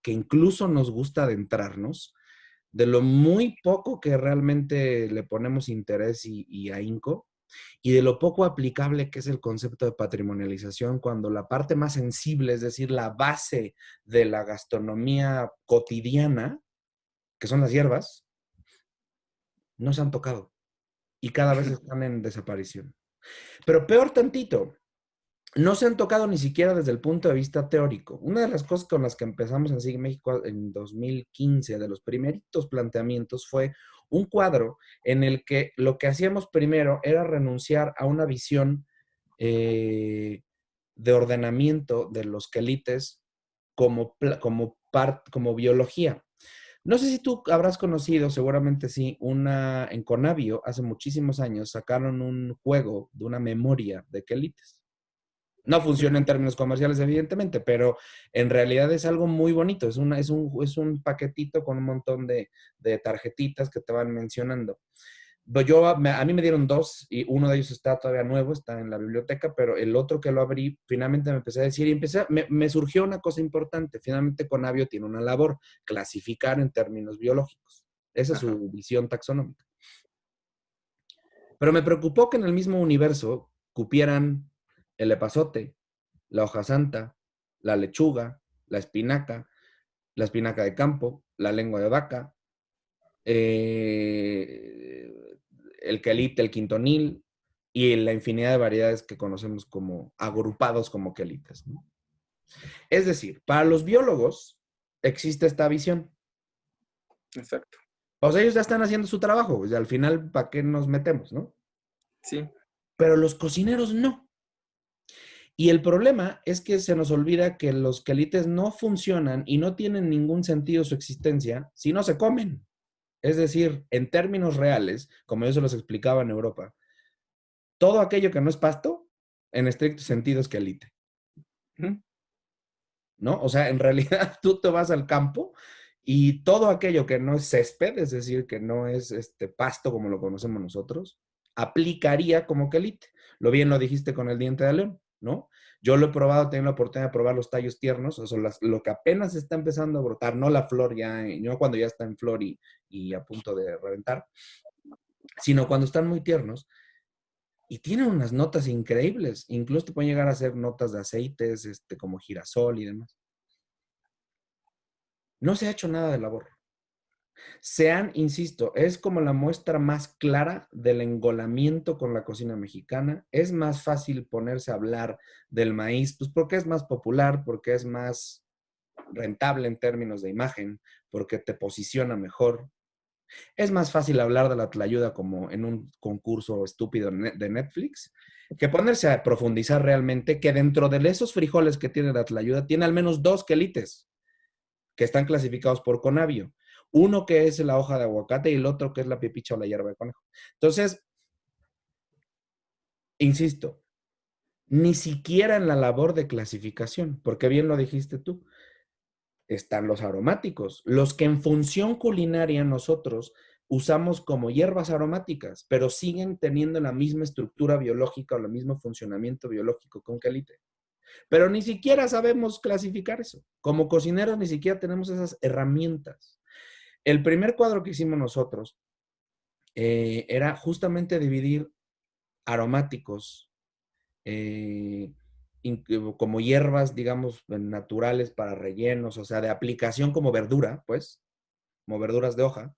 incluso nos gusta adentrarnos, de lo muy poco que realmente le ponemos interés y ahínco, y de lo poco aplicable que es el concepto de patrimonialización cuando la parte más sensible, es decir, la base de la gastronomía cotidiana, que son las hierbas, no se han tocado y cada vez están en desaparición. Pero peor tantito, no se han tocado ni siquiera desde el punto de vista teórico. Una de las cosas con las que empezamos en SIG México en 2015, de los primeritos planteamientos, fue un cuadro en el que lo que hacíamos primero era renunciar a una visión de ordenamiento de los quelites como biología. No sé si tú habrás conocido, seguramente sí, en Conavio, hace muchísimos años, sacaron un juego de una memoria de quelites. No funciona en términos comerciales, evidentemente, pero en realidad es algo muy bonito. Es un paquetito con un montón de tarjetitas que te van mencionando. A mí me dieron dos y uno de ellos está todavía nuevo, está en la biblioteca, pero el otro que lo abrí, finalmente me empecé a decir y me surgió una cosa importante. Finalmente Conavio tiene una labor, clasificar en términos biológicos. Esa es su visión taxonómica. Pero me preocupó que en el mismo universo cupieran el epazote, la hoja santa, la lechuga, la espinaca de campo, la lengua de vaca, el quelite, el quintonil y la infinidad de variedades que conocemos como agrupados como quelites, ¿no? Es decir, para los biólogos existe esta visión. Exacto. O sea, ellos ya están haciendo su trabajo, pues, al final, ¿para qué nos metemos, no? Sí. Pero los cocineros no. Y el problema es que se nos olvida que los quelites no funcionan y no tienen ningún sentido su existencia si no se comen. Es decir, en términos reales, como yo se los explicaba en Europa, todo aquello que no es pasto, en estricto sentido es quelite. ¿No? O sea, en realidad tú te vas al campo y todo aquello que no es césped, es decir, que no es pasto como lo conocemos nosotros, aplicaría como quelite. Lo bien lo dijiste con el diente de león, ¿no? Yo lo he probado, tengo la oportunidad de probar los tallos tiernos, o sea, lo que apenas está empezando a brotar, no la flor ya, no cuando ya está en flor y a punto de reventar, sino cuando están muy tiernos. Y tienen unas notas increíbles. Incluso te pueden llegar a hacer notas de aceites, como girasol y demás. No se ha hecho nada de labor. Insisto, es como la muestra más clara del engolamiento con la cocina mexicana. Es más fácil ponerse a hablar del maíz, pues porque es más popular, porque es más rentable en términos de imagen, porque te posiciona mejor. Es más fácil hablar de la tlayuda como en un concurso estúpido de Netflix que ponerse a profundizar realmente que dentro de esos frijoles que tiene la tlayuda tiene al menos 2 quelites que están clasificados por Conavio. Uno que es la hoja de aguacate y el otro que es la pipicha o la hierba de conejo. Entonces, insisto, ni siquiera en la labor de clasificación, porque bien lo dijiste tú, están los aromáticos, los que en función culinaria nosotros usamos como hierbas aromáticas, pero siguen teniendo la misma estructura biológica o el mismo funcionamiento biológico que un quelite. Pero ni siquiera sabemos clasificar eso. Como cocineros ni siquiera tenemos esas herramientas. El primer cuadro que hicimos nosotros era justamente dividir aromáticos como hierbas, digamos, naturales para rellenos, o sea, de aplicación como verdura, pues, como verduras de hoja.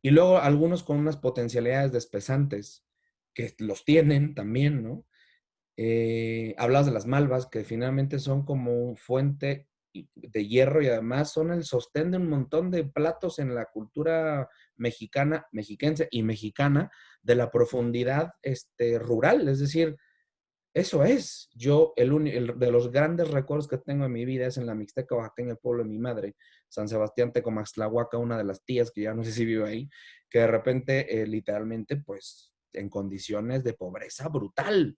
Y luego algunos con unas potencialidades despesantes, que los tienen también, ¿no? Hablabas de las malvas, que finalmente son como fuente de hierro y además son el sostén de un montón de platos en la cultura mexicana, mexiquense y mexicana de la profundidad rural. Es decir, eso es. Yo, el de los grandes recuerdos que tengo en mi vida es en la Mixteca Oaxaqueña, el pueblo de mi madre, San Sebastián Tecomaxtlahuaca, una de las tías que ya no sé si vive ahí, que de repente, literalmente, pues, en condiciones de pobreza brutal.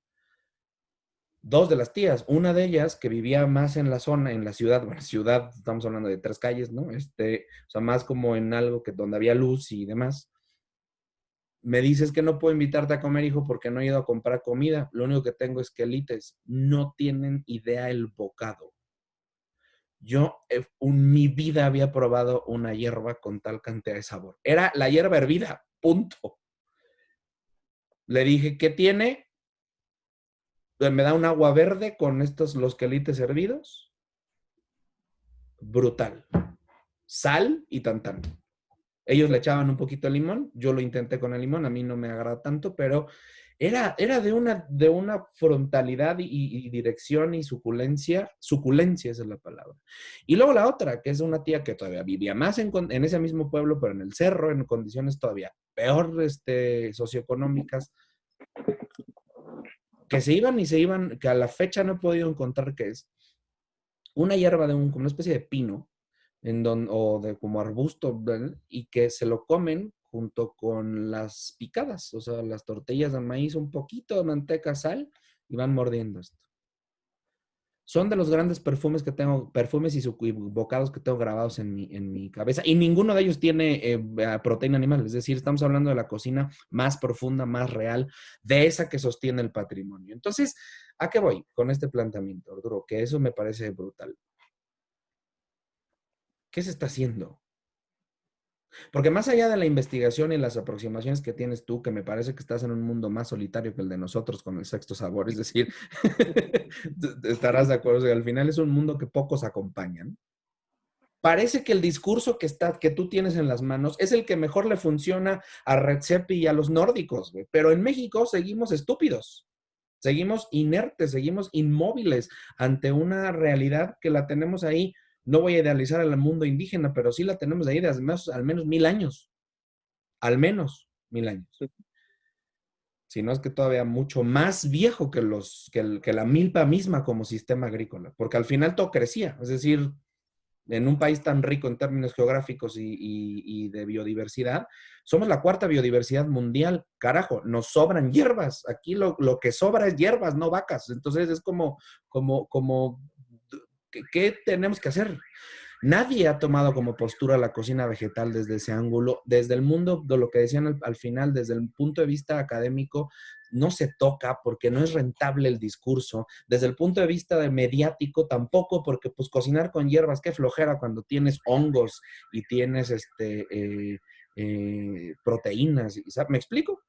Dos de las tías, una de ellas que vivía más en la zona, en la ciudad, bueno, ciudad, estamos hablando de 3 calles, ¿no? O sea, más como en algo que donde había luz y demás. Me dices que no puedo invitarte a comer, hijo, porque no he ido a comprar comida. Lo único que tengo es quelites. No tienen idea el bocado. Yo en mi vida había probado una hierba con tal cantidad de sabor. Era la hierba hervida, punto. Le dije, ¿qué tiene? Me da un agua verde con los quelites hervidos. Brutal. Sal y tantán. Ellos le echaban un poquito de limón, yo lo intenté con el limón, a mí no me agrada tanto, pero era de una frontalidad y dirección y suculencia esa es la palabra. Y luego la otra, que es una tía que todavía vivía más en ese mismo pueblo, pero en el cerro, en condiciones todavía peor socioeconómicas, que se iban, que a la fecha no he podido encontrar qué es, una hierba como una especie de pino, o de como arbusto, ¿verdad? Y que se lo comen junto con las picadas, o sea, las tortillas de maíz, un poquito de manteca, sal, y van mordiendo esto. Son de los grandes perfumes que tengo, perfumes y bocados que tengo grabados en mi cabeza, y ninguno de ellos tiene proteína animal, es decir, estamos hablando de la cocina más profunda, más real, de esa que sostiene el patrimonio. Entonces, ¿a qué voy con este planteamiento, Arturo? Que eso me parece brutal. ¿Qué se está haciendo? Porque más allá de la investigación y las aproximaciones que tienes tú, que me parece que estás en un mundo más solitario que el de nosotros con el sexto sabor, es decir, estarás de acuerdo, que al final es un mundo que pocos acompañan. Parece que el discurso que tú tienes en las manos es el que mejor le funciona a Redzepi y a los nórdicos, güey. Pero en México seguimos estúpidos, seguimos inertes, seguimos inmóviles ante una realidad que la tenemos ahí. No voy a idealizar al mundo indígena, pero sí la tenemos ahí desde al menos 1000 años. Al menos 1000 años. Si no es que todavía mucho más viejo que la milpa misma como sistema agrícola, porque al final todo crecía. Es decir, en un país tan rico en términos geográficos y de biodiversidad, somos la 4ª biodiversidad mundial. Carajo, nos sobran hierbas. Aquí lo que sobra es hierbas, no vacas. Entonces es como ¿qué tenemos que hacer? Nadie ha tomado como postura la cocina vegetal desde ese ángulo. Desde el mundo, de lo que decían al final, desde el punto de vista académico, no se toca porque no es rentable el discurso. Desde el punto de vista mediático, tampoco, porque pues cocinar con hierbas, qué flojera cuando tienes hongos y tienes proteínas. ¿Me explico?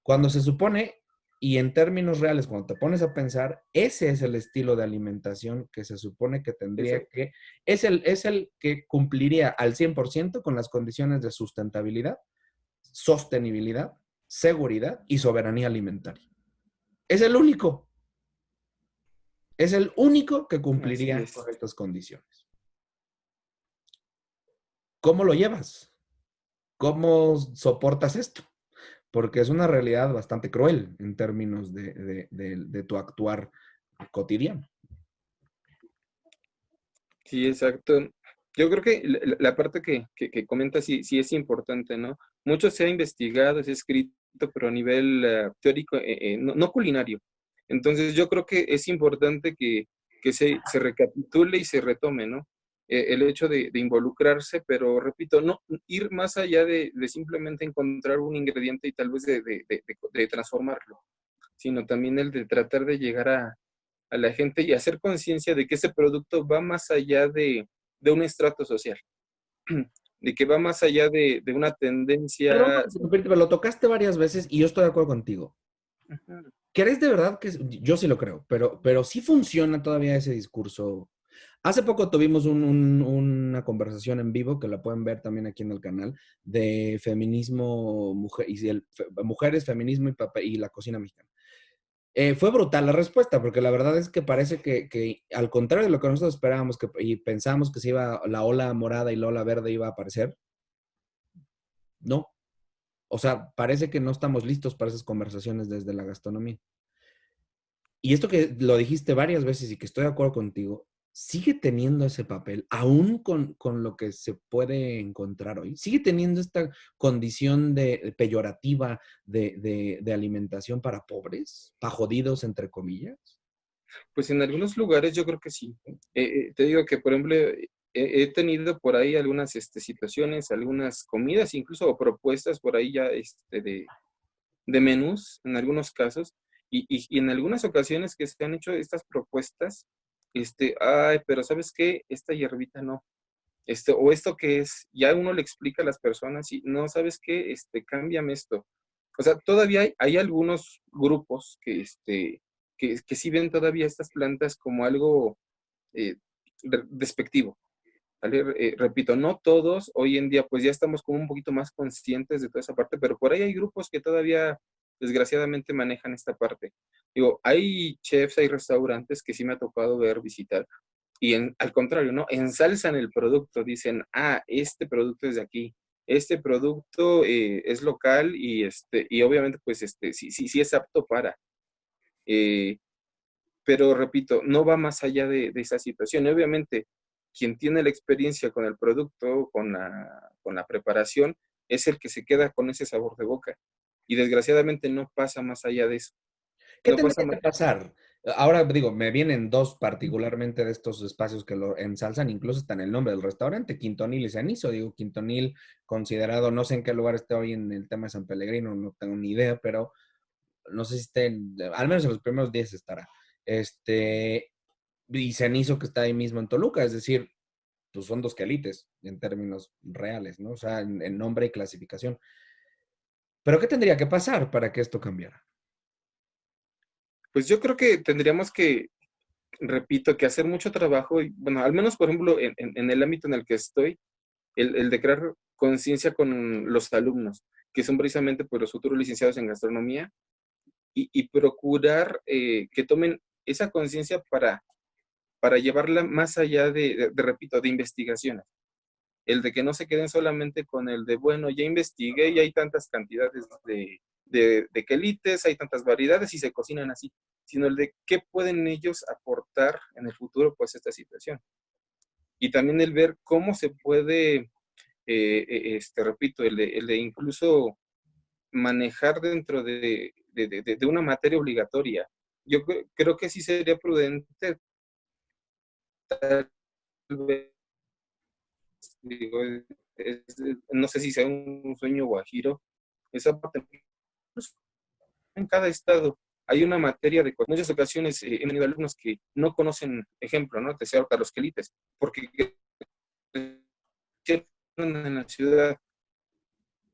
Cuando se supone, y en términos reales, cuando te pones a pensar, ese es el estilo de alimentación que se supone que tendría que, es el que cumpliría al 100% con las condiciones de sustentabilidad, sostenibilidad, seguridad y soberanía alimentaria. Es el único. Es el único que cumpliría con estas condiciones. ¿Cómo lo llevas? ¿Cómo soportas esto? Porque es una realidad bastante cruel en términos de tu actuar cotidiano. Sí, exacto. Yo creo que la parte que comentas sí es importante, ¿no? Mucho se ha investigado, se ha escrito, pero a nivel teórico, no culinario. Entonces yo creo que es importante que se recapitule y se retome, ¿no? El hecho de involucrarse, pero repito, no ir más allá de simplemente encontrar un ingrediente y tal vez de transformarlo, sino también el de tratar de llegar a la gente y hacer conciencia de que ese producto va más allá de un estrato social, de que va más allá de una Perdón tendencia. por interrumpirte, pero lo tocaste varias veces y yo estoy de acuerdo contigo. ¿Crees de verdad que yo sí lo creo, pero sí funciona todavía ese discurso? Hace poco tuvimos una conversación en vivo, que la pueden ver también aquí en el canal, de feminismo, mujeres, feminismo y la cocina mexicana. Fue brutal la respuesta, porque la verdad es que parece que al contrario de lo que nosotros esperábamos y pensábamos que se iba, la ola morada y la ola verde iba a aparecer, no. O sea, parece que no estamos listos para esas conversaciones desde la gastronomía. Y esto que lo dijiste varias veces y que estoy de acuerdo contigo, sigue teniendo ese papel, aún con lo que se puede encontrar hoy. Sigue teniendo esta condición peyorativa de alimentación para pobres, para jodidos, entre comillas. Pues en algunos lugares yo creo que sí. Te digo que, por ejemplo, he tenido por ahí algunas situaciones, algunas comidas, incluso o propuestas por ahí ya de menús, en algunos casos, y en algunas ocasiones que se han hecho estas propuestas, ay, pero ¿sabes qué? Esta hierbita no. O esto que es, ya uno le explica a las personas y no, ¿sabes qué? Cámbiame esto. O sea, todavía hay algunos grupos que sí ven todavía estas plantas como algo eh, despectivo. ¿Vale? Repito, no todos, hoy en día pues ya estamos como un poquito más conscientes de toda esa parte, pero por ahí hay grupos que todavía desgraciadamente manejan esta parte. Digo, hay chefs, hay restaurantes que sí me ha tocado ver, visitar, y al contrario, ¿no? Ensalzan el producto, dicen, ah, este producto es de aquí, este producto es local y obviamente pues sí, sí, sí es apto para. eh, pero repito, no va más allá de esa situación. Y obviamente, quien tiene la experiencia con el producto, con la preparación, es el que se queda con ese sabor de boca. Y desgraciadamente no pasa más allá de eso. ¿Qué No pasa tendría que más. pasar? Ahora digo, me vienen dos particularmente de estos espacios que lo ensalzan, incluso está en el nombre del restaurante, Quintonil y Cenizo. Digo, Quintonil considerado, no sé en qué lugar esté hoy en el tema de San Pellegrino, no tengo ni idea, pero no sé si esté, al menos en los primeros 10 estará. Y Cenizo que está ahí mismo en Toluca, es decir, pues son dos quelites en términos reales, ¿no? O sea, en nombre y clasificación. Pero ¿qué tendría que pasar para que esto cambiara? Pues yo creo que tendríamos que, repito, que hacer mucho trabajo, y bueno, al menos por ejemplo en el ámbito en el que estoy, el de crear conciencia con los alumnos, que son precisamente pues, los futuros licenciados en gastronomía, y procurar que tomen esa conciencia para llevarla más allá repito, de investigaciones. El de que no se queden solamente con el de, bueno, ya investigué y hay tantas cantidades de quelites, hay tantas variedades y se cocinan así, sino el de qué pueden ellos aportar en el futuro, pues, a esta situación. Y también el ver cómo se puede, repito, el de incluso manejar dentro de una materia obligatoria. Yo creo que sí sería prudente, tal vez, digo, no sé si sea un sueño guajiro, esa parte en cada estado hay una materia de muchas ocasiones he tenido alumnos que no conocen, ejemplo, ¿no? Te decía ahorita los quelites, porque en la ciudad,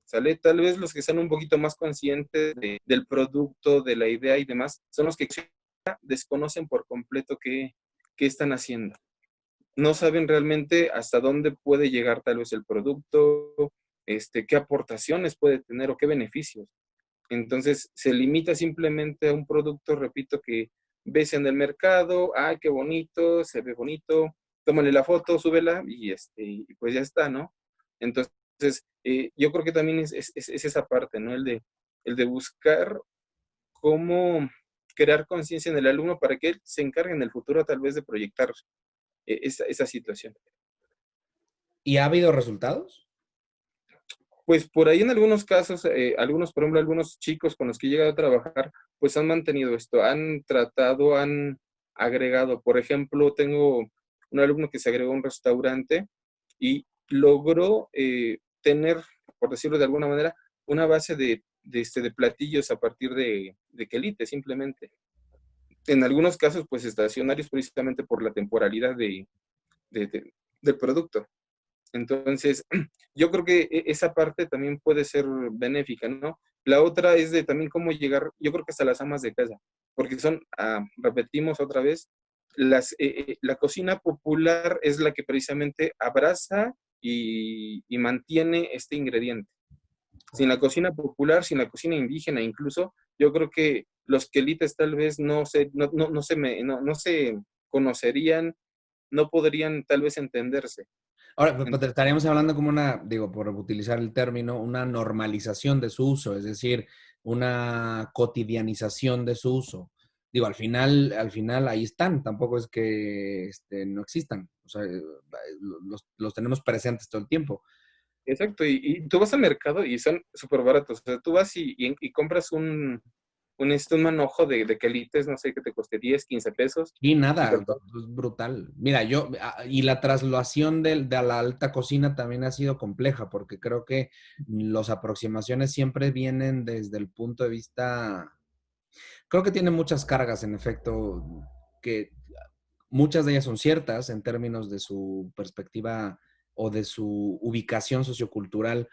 ¿sale? Tal vez los que están un poquito más conscientes del producto, de la idea y demás, son los que desconocen por completo qué están haciendo. No saben realmente hasta dónde puede llegar tal vez el producto, qué aportaciones puede tener o qué beneficios. Entonces se limita simplemente a un producto, repito, que ves en el mercado, ¡ay, qué bonito! Se ve bonito, tómale la foto, súbela y pues ya está, ¿no? Entonces, yo creo que también es esa parte, ¿no? El de buscar cómo crear conciencia en el alumno para que él se encargue en el futuro tal vez de proyectar esa situación. ¿Y ha habido resultados? Pues por ahí en algunos casos, por ejemplo, algunos chicos con los que he llegado a trabajar, pues han mantenido esto, han tratado, han agregado. Por ejemplo, tengo un alumno que se agregó a un restaurante y logró tener, por decirlo de alguna manera, una base de platillos a partir de quelite, simplemente. En algunos casos, pues estacionarios precisamente por la temporalidad del producto. Entonces, yo creo que esa parte también puede ser benéfica, ¿no? La otra es de también cómo llegar, yo creo que hasta las amas de casa, porque repetimos otra vez, la cocina popular es la que precisamente abraza y mantiene este ingrediente. Sin la cocina popular, sin la cocina indígena incluso, yo creo que los quelites tal vez no se conocerían, no podrían tal vez entenderse. Ahora, pues estaríamos hablando como una, digo, por utilizar el término, una normalización de su uso, es decir, una cotidianización de su uso. Digo, al final ahí están, tampoco es que no existan, o sea, los tenemos presentes todo el tiempo. Exacto, y tú vas al mercado y son súper baratos. O sea, tú vas y compras un manojo de quelites, no sé, que te cueste 10, 15 pesos. Y Y nada, te es brutal. Mira, y la traslación de la alta cocina también ha sido compleja, porque creo que las aproximaciones siempre vienen desde el punto de vista, creo que tiene muchas cargas, en efecto, que muchas de ellas son ciertas en términos de su perspectiva o de su ubicación sociocultural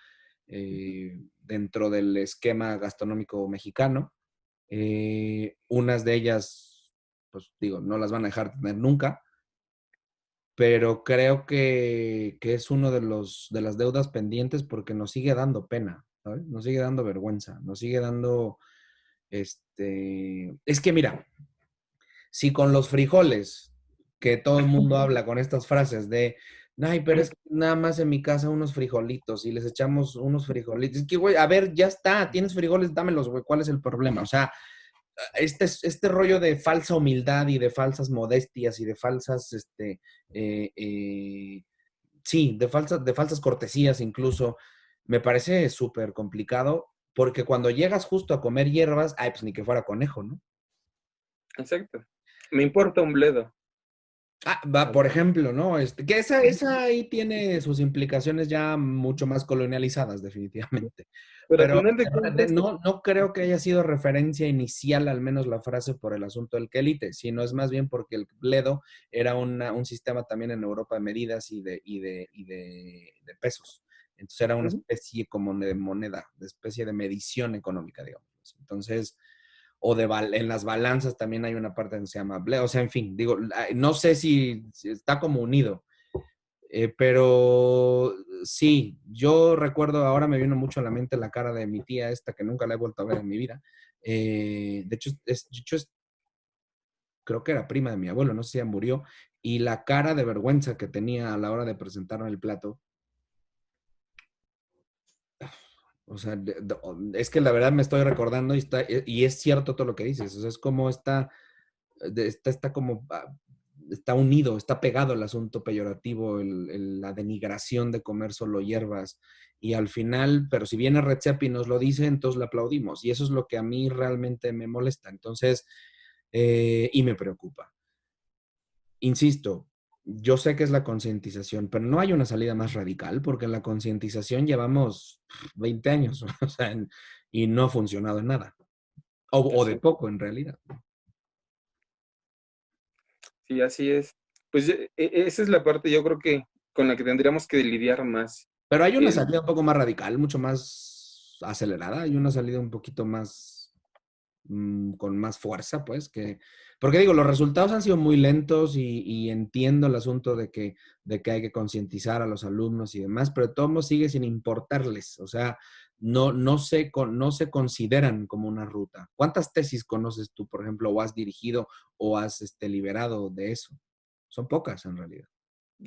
dentro del esquema gastronómico mexicano. Unas de ellas, pues digo, no las van a dejar tener nunca, pero creo que es uno de las deudas pendientes porque nos sigue dando pena, ¿sabes? Nos sigue dando vergüenza, nos sigue dando, es que mira, si con los frijoles, que todo el mundo habla con estas frases de, ay, pero es que nada más en mi casa unos frijolitos y les echamos unos frijolitos. Es que, güey, a ver, ya está, tienes frijoles, dámelos, güey, ¿cuál es el problema? O sea, este rollo de falsa humildad y de falsas modestias y de falsas, sí, de falsas cortesías incluso, me parece súper complicado porque cuando llegas justo a comer hierbas, ay, pues ni que fuera conejo, ¿no? Exacto. Me importa un bledo. Ah, va, por ejemplo, ¿no? Que esa ahí tiene sus implicaciones ya mucho más colonializadas, definitivamente. Pero al Pero final de cuentas, no creo que haya sido referencia inicial, al menos la frase, por el asunto del quelite, sino es más bien porque el bledo era un sistema también en Europa de medidas y de pesos. Entonces era una especie como de moneda, de especie de medición económica, digamos. Entonces, en las balanzas también hay una parte que se llama o sea, en fin, digo, no sé si está como unido, pero sí, yo recuerdo, ahora me vino mucho a la mente la cara de mi tía esta, que nunca la he vuelto a ver en mi vida. De hecho, creo que era prima de mi abuelo, no sé si ya murió, y la cara de vergüenza que tenía a la hora de presentarme el plato. O sea, es que la verdad me estoy recordando y es cierto todo lo que dices. O sea, es como está como, está unido, está pegado el asunto peyorativo, la denigración de comer solo hierbas. Y al final, pero si viene Red Zepp y nos lo dice, entonces le aplaudimos. Y eso es lo que a mí realmente me molesta. Entonces, y me preocupa. Insisto, yo sé que es la concientización, pero no hay una salida más radical porque en la concientización llevamos 20 años, o sea, y no ha funcionado en nada. O de poco, en realidad. sí, así es. Pues esa es la parte, yo creo que con la que tendríamos que lidiar más. Pero hay una El, salida un poco más radical, mucho más acelerada, hay una salida un poquito más, con más fuerza, pues, porque digo, los resultados han sido muy lentos y entiendo el asunto de que hay que concientizar a los alumnos y demás, pero todo mundo sigue sin importarles, o sea, no se consideran como una ruta. ¿Cuántas tesis conoces tú, por ejemplo, o has dirigido o has liberado de eso? Son pocas en realidad.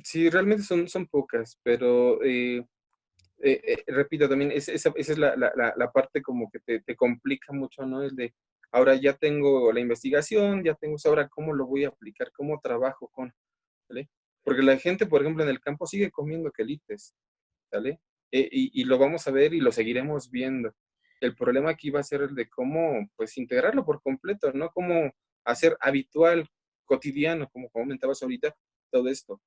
sí, realmente son pocas, pero repito, también esa es la parte como que te complica mucho, ¿no? El de, ahora ya tengo la investigación, ya tengo eso, ahora cómo lo voy a aplicar, cómo trabajo con, ¿vale? Porque la gente, por ejemplo, en el campo sigue comiendo quelites, ¿sale? Y lo vamos a ver y lo seguiremos viendo. El problema aquí va a ser el de cómo, pues, integrarlo por completo, ¿no? Cómo hacer habitual, cotidiano, como comentabas ahorita, todo esto.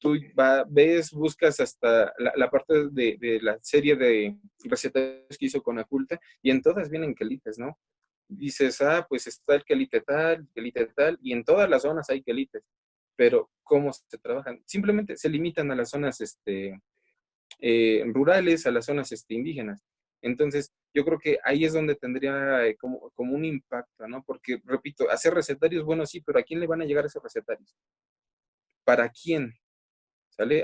Tú ves, buscas hasta la parte de la serie de recetas que hizo con Aculta y en todas vienen quelites, ¿no? Dices, pues está el quelite tal, y en todas las zonas hay quelites, pero ¿cómo se trabajan? Simplemente se limitan a las zonas rurales, a las zonas indígenas. Entonces, yo creo que ahí es donde tendría como un impacto, ¿no? Porque, repito, hacer recetarios, bueno, sí, pero ¿a quién le van a llegar esos recetarios? ¿Para quién? ¿Sale?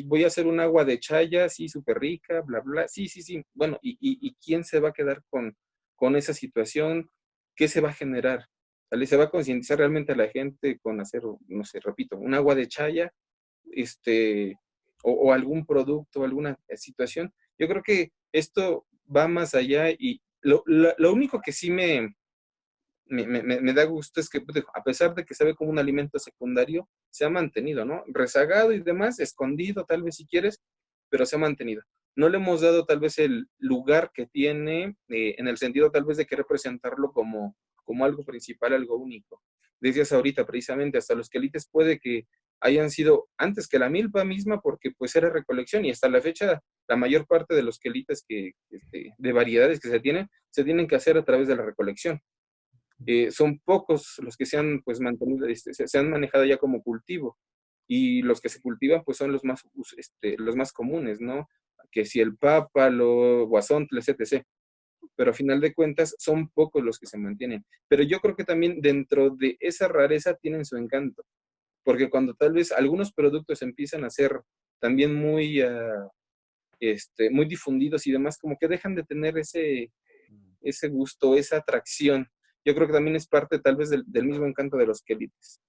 Voy a hacer un agua de chaya, sí, súper rica, bla, bla. Sí, sí, sí. Bueno, ¿y quién se va a quedar con esa situación? ¿qué se va a generar? ¿Vale? ¿Se va a concientizar realmente a la gente con hacer, no sé, repito, un agua de chaya, o algún producto, alguna situación? Yo creo que esto va más allá y lo único que sí me da gusto es que, pues, a pesar de que sabe como un alimento secundario, se ha mantenido, ¿no? Rezagado y demás, escondido tal vez si quieres, pero se ha mantenido. No le hemos dado tal vez el lugar que tiene, en el sentido tal vez de que representarlo como algo principal, algo único. Decías ahorita precisamente, hasta los quelites puede que hayan sido antes que la milpa misma, porque pues era recolección y hasta la fecha la mayor parte de los quelites de variedades que se tienen que hacer a través de la recolección. Son pocos los que se han pues mantenido, se han manejado ya como cultivo, y los que se cultivan pues son los más comunes, ¿no? Que si el pápalo, guasontles, etc. Pero a final de cuentas son pocos los que se mantienen. Pero yo creo que también dentro de esa rareza tienen su encanto, porque cuando tal vez algunos productos empiezan a ser también muy difundidos y demás, como que dejan de tener ese gusto, esa atracción. Yo creo que también es parte tal vez del mismo encanto de los quelites.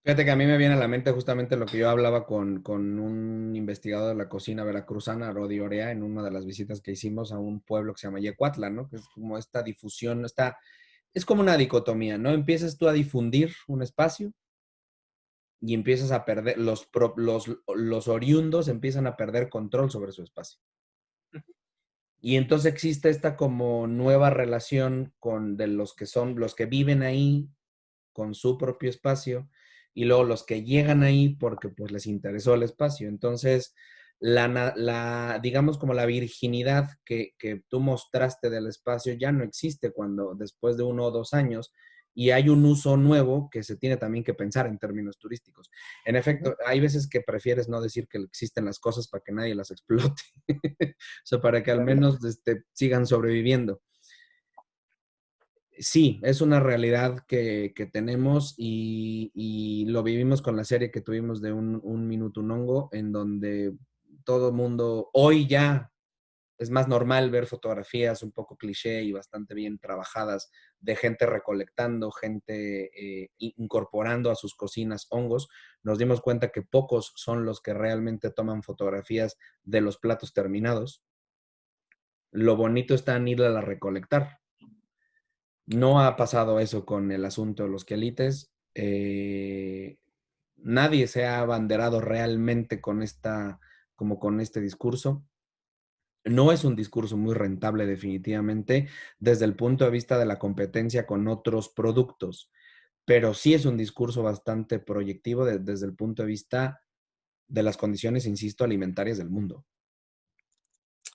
Fíjate que a mí me viene a la mente justamente lo que yo hablaba con un investigador de la cocina veracruzana, Rodi Orea, en una de las visitas que hicimos a un pueblo que se llama Yecuatla, ¿no? Que es como esta difusión, es como una dicotomía, ¿no? Empiezas tú a difundir un espacio y empiezas a perder, los oriundos empiezan a perder control sobre su espacio. Y entonces existe esta como nueva relación de los que son, los que viven ahí con su propio espacio, y luego los que llegan ahí porque pues les interesó el espacio. Entonces, digamos como la virginidad que tú mostraste del espacio ya no existe cuando después de 1 o 2 años, y hay un uso nuevo que se tiene también que pensar en términos turísticos. En efecto, hay veces que prefieres no decir que existen las cosas para que nadie las explote, o sea, para que al menos sigan sobreviviendo. Sí, es una realidad que tenemos, y lo vivimos con la serie que tuvimos de un minuto un hongo, en donde todo el mundo, hoy ya es más normal ver fotografías un poco cliché y bastante bien trabajadas de gente recolectando, gente incorporando a sus cocinas hongos. Nos dimos cuenta que pocos son los que realmente toman fotografías de los platos terminados. Lo bonito está en ir a recolectar. No ha pasado eso con el asunto de los quelites. Nadie se ha abanderado realmente como con este discurso. No es un discurso muy rentable definitivamente desde el punto de vista de la competencia con otros productos, pero sí es un discurso bastante proyectivo desde el punto de vista de las condiciones, insisto, alimentarias del mundo.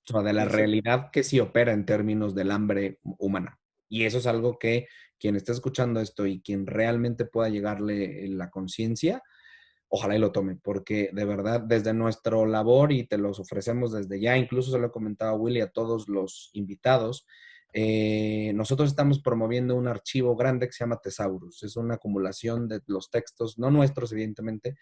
O sea, de la realidad que sí opera en términos del hambre humana. Y eso es algo que quien esté escuchando esto y quien realmente pueda llegarle la conciencia, ojalá y lo tome, porque de verdad, desde nuestra labor, y te los ofrecemos desde ya, incluso se lo he comentado a Willy, a todos los invitados, nosotros estamos promoviendo un archivo grande que se llama Thesaurus. Es una acumulación de los textos, no nuestros, evidentemente,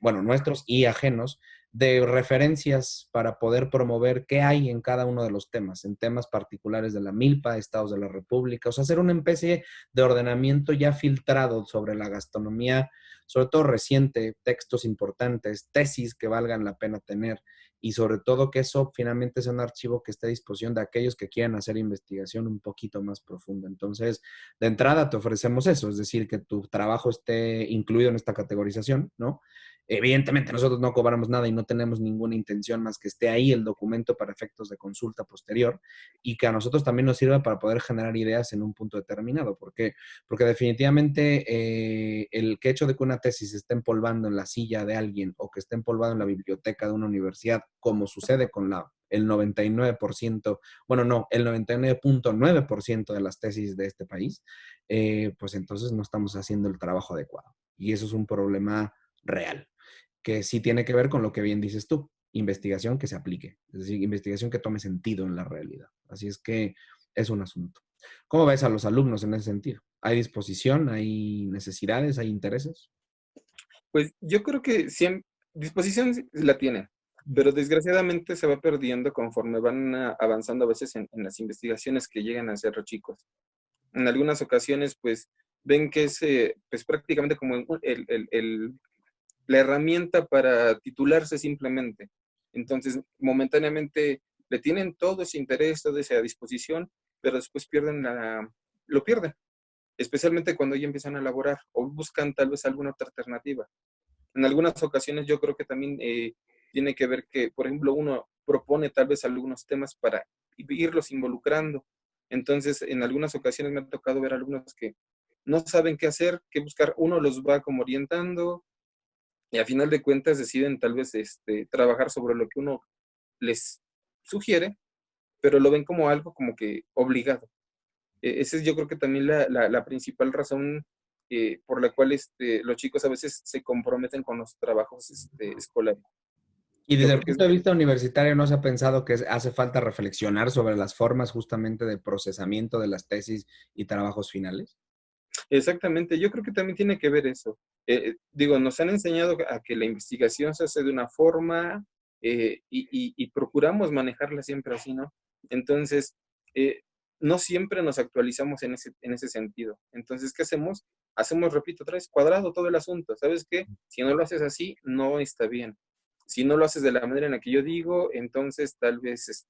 bueno, nuestros y ajenos, de referencias para poder promover qué hay en cada uno de los temas, en temas particulares de la milpa, estados de la república, o sea, hacer una especie de ordenamiento ya filtrado sobre la gastronomía, sobre todo reciente, textos importantes, tesis que valgan la pena tener, y sobre todo que eso finalmente sea un archivo que esté a disposición de aquellos que quieran hacer investigación un poquito más profunda. Entonces, de entrada te ofrecemos eso, es decir, que tu trabajo esté incluido en esta categorización, ¿no? Evidentemente nosotros no cobramos nada y no tenemos ninguna intención más que esté ahí el documento para efectos de consulta posterior, y que a nosotros también nos sirva para poder generar ideas en un punto determinado. Porque definitivamente el hecho de que una tesis esté empolvando en la silla de alguien o que esté empolvado en la biblioteca de una universidad, como sucede con el 99%, bueno, no, el 99.9% de las tesis de este país, pues entonces no estamos haciendo el trabajo adecuado. Y eso es un problema real, que sí tiene que ver con lo que bien dices tú, investigación que se aplique, es decir, investigación que tome sentido en la realidad. Así es que es un asunto. ¿Cómo ves a los alumnos en ese sentido? ¿Hay disposición, hay necesidades, hay intereses? Pues yo creo que disposición sí la tienen, pero desgraciadamente se va perdiendo conforme van avanzando a veces en las investigaciones que llegan a ser chicos. En algunas ocasiones, pues, ven que es pues, prácticamente como la herramienta para titularse simplemente. Entonces, momentáneamente le tienen todo ese interés, toda esa disposición, pero después lo pierden, especialmente cuando ya empiezan a elaborar o buscan tal vez alguna otra alternativa. En algunas ocasiones yo creo que también tiene que ver que, por ejemplo, uno propone tal vez algunos temas para irlos involucrando. Entonces, en algunas ocasiones me ha tocado ver alumnos que no saben qué hacer, qué buscar. Uno los va como orientando y a final de cuentas deciden tal vez trabajar sobre lo que uno les sugiere, pero lo ven como algo como que obligado. Esa es yo creo que también la principal razón por la cual los chicos a veces se comprometen con los trabajos escolares. Y Yo desde el creo que punto de vista universitario, ¿no se ha pensado que hace falta reflexionar sobre las formas justamente de procesamiento de las tesis y trabajos finales? exactamente, yo creo que también tiene que ver eso. Digo, nos han enseñado a que la investigación se hace de una forma y procuramos manejarla siempre así, ¿no? Entonces, eh, no siempre nos actualizamos en ese sentido. Entonces, ¿qué hacemos? Hacemos, repito otra vez, cuadrado todo el asunto. ¿Sabes qué? Si no lo haces así, no está bien. Si no lo haces de la manera en la que yo digo, entonces tal vez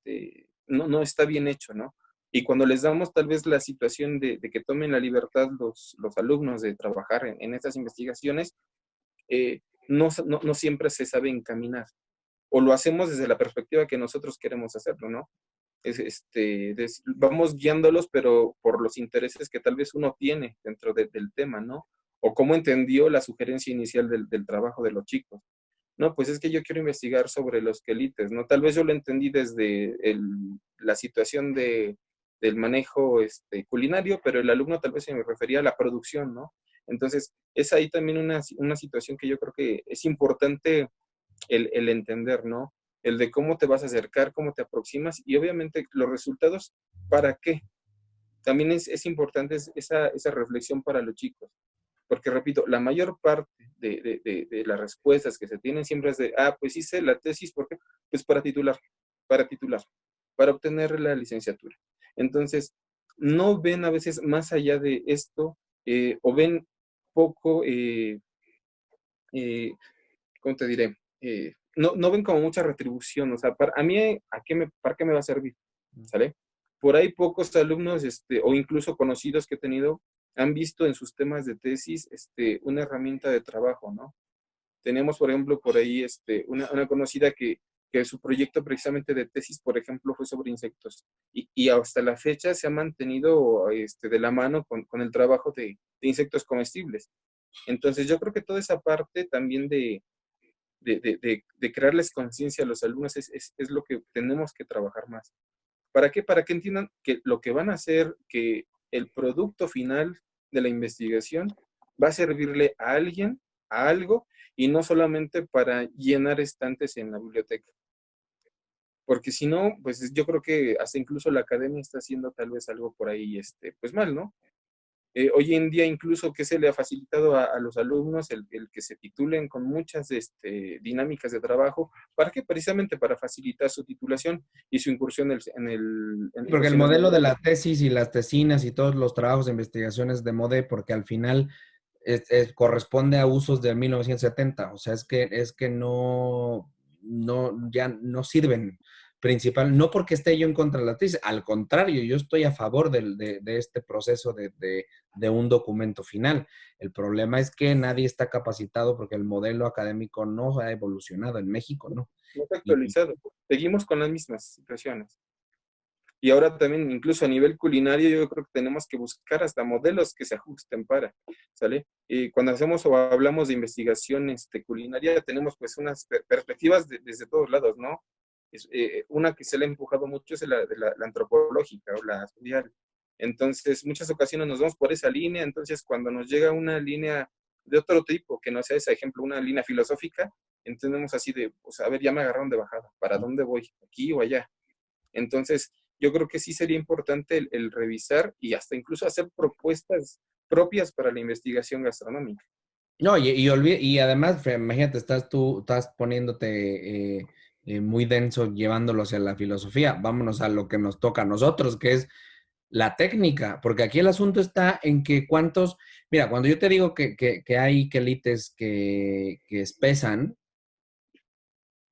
no está bien hecho, ¿no? Y cuando les damos tal vez la situación de que tomen la libertad los alumnos de trabajar en estas investigaciones, no siempre se sabe encaminar. O lo hacemos desde la perspectiva que nosotros queremos hacerlo, ¿no? Vamos guiándolos, pero por los intereses que tal vez uno tiene dentro del tema, ¿no? O cómo entendió la sugerencia inicial del trabajo de los chicos. No, pues es que yo quiero investigar sobre los quelites, ¿no? Tal vez yo lo entendí desde la situación del manejo culinario, pero el alumno tal vez se me refería a la producción, ¿no? Entonces, es ahí también una situación que yo creo que es importante el entender, ¿no? El de cómo te vas a acercar, cómo te aproximas y obviamente los resultados, ¿para qué? También es importante esa reflexión para los chicos. Porque, repito, la mayor parte de las respuestas que se tienen siempre es de, pues hice la tesis, ¿por qué? Pues para titular, para obtener la licenciatura. Entonces, no ven a veces más allá de esto, o ven poco, eh, ¿cómo te diré? No ven como mucha retribución, o sea, a mí, ¿para qué me va a servir? ¿Sale? Por ahí pocos alumnos, o incluso conocidos que he tenido, han visto en sus temas de tesis, una herramienta de trabajo, ¿no? Tenemos, por ejemplo, por ahí, una conocida que su proyecto precisamente de tesis, por ejemplo, fue sobre insectos. Y hasta la fecha se ha mantenido, de la mano con el trabajo de insectos comestibles. Entonces, yo creo que toda esa parte también de crearles conciencia a los alumnos es lo que tenemos que trabajar más. ¿Para qué? Para que entiendan que lo que van a hacer, que el producto final de la investigación va a servirle a alguien, a algo, y no solamente para llenar estantes en la biblioteca. Porque si no, pues yo creo que hasta incluso la academia está haciendo tal vez algo por ahí, pues mal, ¿no? Hoy en día incluso que se le ha facilitado a los alumnos el que se titulen con muchas dinámicas de trabajo. ¿Para qué? Precisamente para facilitar su titulación y su incursión en Porque el cuestiones modelo de laborales. la tesis y las tesinas y todos los trabajos de investigación es de MODE porque al final corresponde a usos de 1970. O sea, es que ya no sirven principal, no porque esté yo en contra de la tesis, al contrario, yo estoy a favor de este proceso de un documento final. El problema es que nadie está capacitado porque el modelo académico no ha evolucionado en México, ¿no? No está Y, actualizado. Seguimos con las mismas situaciones. Y ahora también, incluso a nivel culinario, yo creo que tenemos que buscar hasta modelos que se ajusten ¿sale? Y cuando hacemos o hablamos de investigación culinaria, tenemos pues unas perspectivas desde todos lados, ¿no? Una que se le ha empujado mucho es la antropológica o la social. Entonces, muchas ocasiones nos vamos por esa línea, entonces cuando nos llega una línea de otro tipo, que no sea ese ejemplo, una línea filosófica, entendemos así de, pues a ver, ya me agarraron de bajada, ¿para dónde voy? ¿Aquí o allá? Entonces, yo creo que sí sería importante el revisar y hasta incluso hacer propuestas propias para la investigación gastronómica. no, y además, imagínate, estás poniéndote muy denso llevándolo hacia la filosofía. Vámonos a lo que nos toca a nosotros, que es la técnica, porque aquí el asunto está en que cuántos, mira, cuando yo te digo que hay quelites que espesan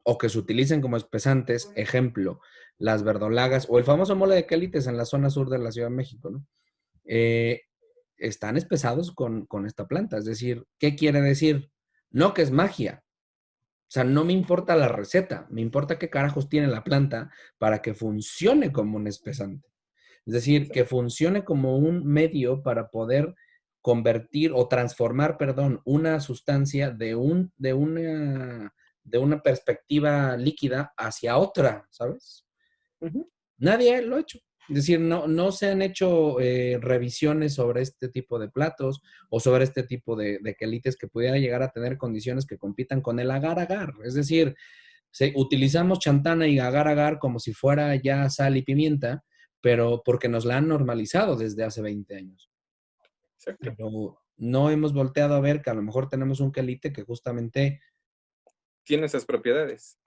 o que se utilicen como espesantes, ejemplo, las verdolagas o el famoso mole de quelites en la zona sur de la Ciudad de México, ¿no? Eh, están espesados con esta planta, es decir, ¿qué quiere decir? No que es magia, o sea, no me importa la receta, me importa qué carajos tiene la planta para que funcione como un espesante. Es decir, que funcione como un medio para poder convertir o transformar, perdón, una sustancia de una perspectiva líquida hacia otra, ¿sabes? Ujú. Nadie lo ha hecho. Es decir, no se han hecho revisiones sobre este tipo de platos o sobre este tipo de quelites que pudiera llegar a tener condiciones que compitan con el agar-agar. Es decir, utilizamos chantana y agar-agar como si fuera ya sal y pimienta, pero porque nos la han normalizado desde hace 20 años. Exacto. Pero no hemos volteado a ver que a lo mejor tenemos un quelite que justamente, Tiene esas propiedades.